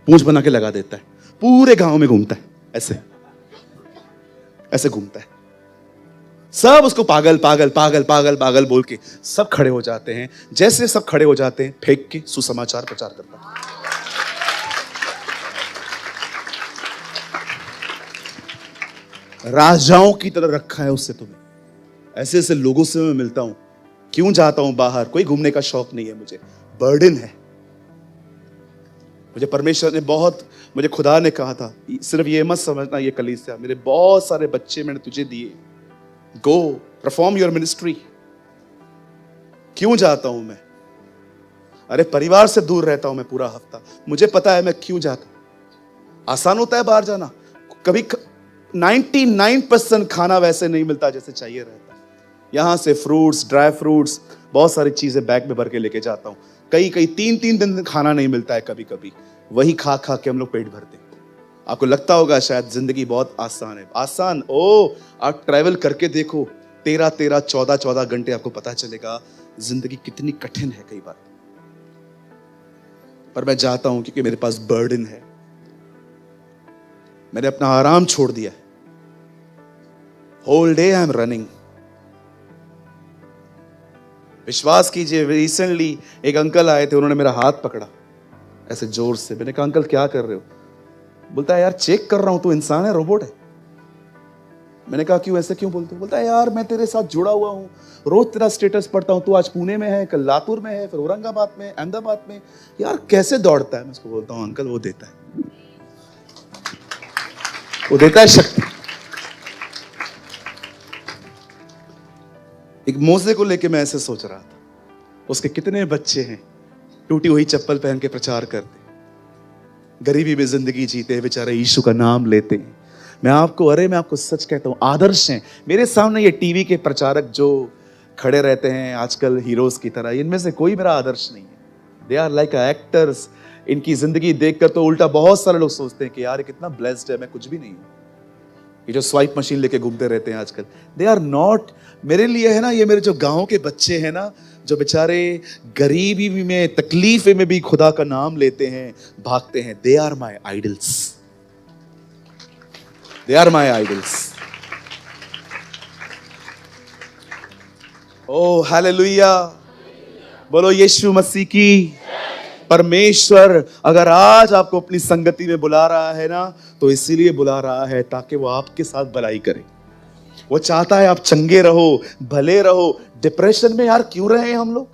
पूंछ बना के लगा देता है, पूरे गांव में घूमता है, ऐसे ऐसे घूमता है। सब उसको पागल पागल पागल पागल पागल बोल के सब खड़े हो जाते हैं। जैसे सब खड़े हो जाते हैं, फेंक के सुसमाचार प्रचार करता है। राजाओं की तरह रखा है उससे तुम्हें। ऐसे ऐसे लोगों से मैं मिलता हूं, क्यों जाता हूं बाहर? कोई घूमने का शौक नहीं है मुझे, बर्डन है। मुझे परमेश्वर ने मुझे खुदा ने कहा था सिर्फ ये मत समझना ये कलीसिया, मेरे बहुत सारे बच्चे मैंने तुझे दिए, गो परफॉर्म योर मिनिस्ट्री। क्यों जाता हूं मैं? अरे परिवार से दूर रहता हूं मैं पूरा हफ्ता, मुझे पता है मैं क्यों जाता हूं। आसान होता है बाहर जाना, कभी 99% खाना वैसे नहीं मिलता जैसे चाहिए रहता है। यहां से फ्रूट्स, ड्राई फ्रूट्स, बहुत सारी चीजें बैग में भर के लेके जाता हूं। कई 3 दिन खाना नहीं मिलता है, कभी कभी वही खा खा के हम लोग पेट भरते हैं। आपको लगता होगा शायद जिंदगी बहुत आसान है। आसान? ओ आप ट्रैवल करके देखो, 13 14 घंटे, आपको पता चलेगा जिंदगी कितनी कठिन है कई बार। पर मैं जाता हूं क्योंकि मेरे पास बर्डन है। मैंने अपना आराम छोड़ दिया है। Whole day I am running. विश्वास कीजिए रिसेंटली एक अंकल आए थे, उन्होंने मेरा हाथ पकड़ा ऐसे जोर से। मैंने कहा अंकल क्या कर रहे हो? बोलता है यार चेक कर रहा हूं, तू इंसान है रोबोट है? मैंने कहा क्यों, ऐसे क्यों बोलते हो? बोलता है यार मैं तेरे साथ जुड़ा हुआ हूं, रोज तेरा स्टेटस पढ़ता हूं, तू आज पुणे में है, कल लातूर में है, फिर औरंगाबाद में, अहमदाबाद में, यार कैसे दौड़ता है? मैं उसको बोलता हूं अंकल वो देता है, वो देता है शक्ति। एक मोजे को लेके मैं ऐसे सोच रहा था, उसके कितने बच्चे हैं टूटी हुई चप्पल पहन के प्रचार करते, गरीबी में जिंदगी जीते, बेचारे यीशु का नाम लेते हैं। मैं आपको सच कहता हूं, आदर्श हैं मेरे सामने। ये टीवी के प्रचारक जो खड़े रहते हैं आजकल हीरोज की तरह, इनमें से कोई मेरा आदर्श नहीं है। They are like actors. इनकी जिंदगी देखकर तो उल्टा बहुत सारे लोग सोचते हैं कि यार कितना ब्लेस्ड है, मैं कुछ भी नहीं हूं। ये जो स्वाइप मशीन लेके घूमते रहते हैं आजकल, दे आर नॉट मेरे लिए, है ना। ये मेरे जो गांव के बच्चे हैं ना, जो बेचारे गरीबी में, तकलीफ में भी खुदा का नाम लेते हैं, भागते हैं, they are my idols. They are my idols. ओ हालेलुया, बोलो यीशु मसीह की। परमेश्वर अगर आज आपको अपनी संगति में बुला रहा है ना, तो इसीलिए बुला रहा है ताकि वो आपके साथ भलाई करे। वो चाहता है आप चंगे रहो, भले रहो। डिप्रेशन में यार क्यों रहे हैं हम लोग?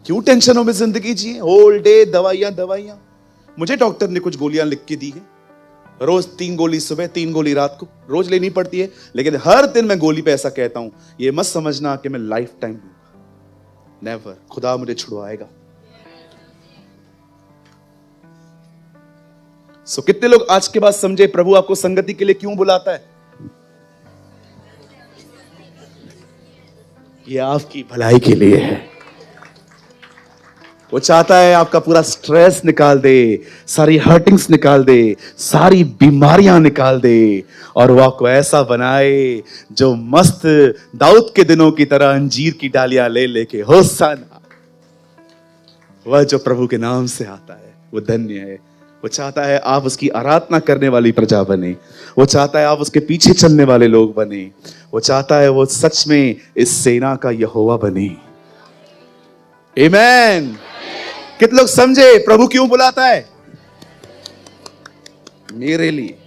क्यों टेंशनों में जिंदगी जिए? होल डे दवाइयां दवाइयां। मुझे डॉक्टर ने कुछ गोलियां लिख के दी है, रोज 3 गोली सुबह, 3 गोली रात को, रोज लेनी पड़ती है। लेकिन हर दिन मैं गोली पे ऐसा कहता हूं, ये मत समझना कि मैं लाइफ टाइम लूंगा। नेवर। खुदा मुझे छुड़वाएगा। सो कितने लोग आज के बाद समझे प्रभु आपको संगति के लिए क्यों बुलाता है? ये आपकी भलाई के लिए है। वो चाहता है आपका पूरा स्ट्रेस निकाल दे, सारी हर्टिंग्स निकाल दे, सारी बीमारियां निकाल दे, और वो आपको ऐसा बनाए जो मस्त दाऊद के दिनों की तरह अंजीर की डालियां ले लेके होसाना। वह जो प्रभु के नाम से आता है वो धन्य है। वो चाहता है आप उसकी आराधना करने वाली प्रजा बने। वो चाहता है आप उसके पीछे चलने वाले लोग बने। वो चाहता है वो सच में इस सेना का यहोवा बने। आमीन। कितने लोग समझे प्रभु क्यों बुलाता है? मेरे लिए।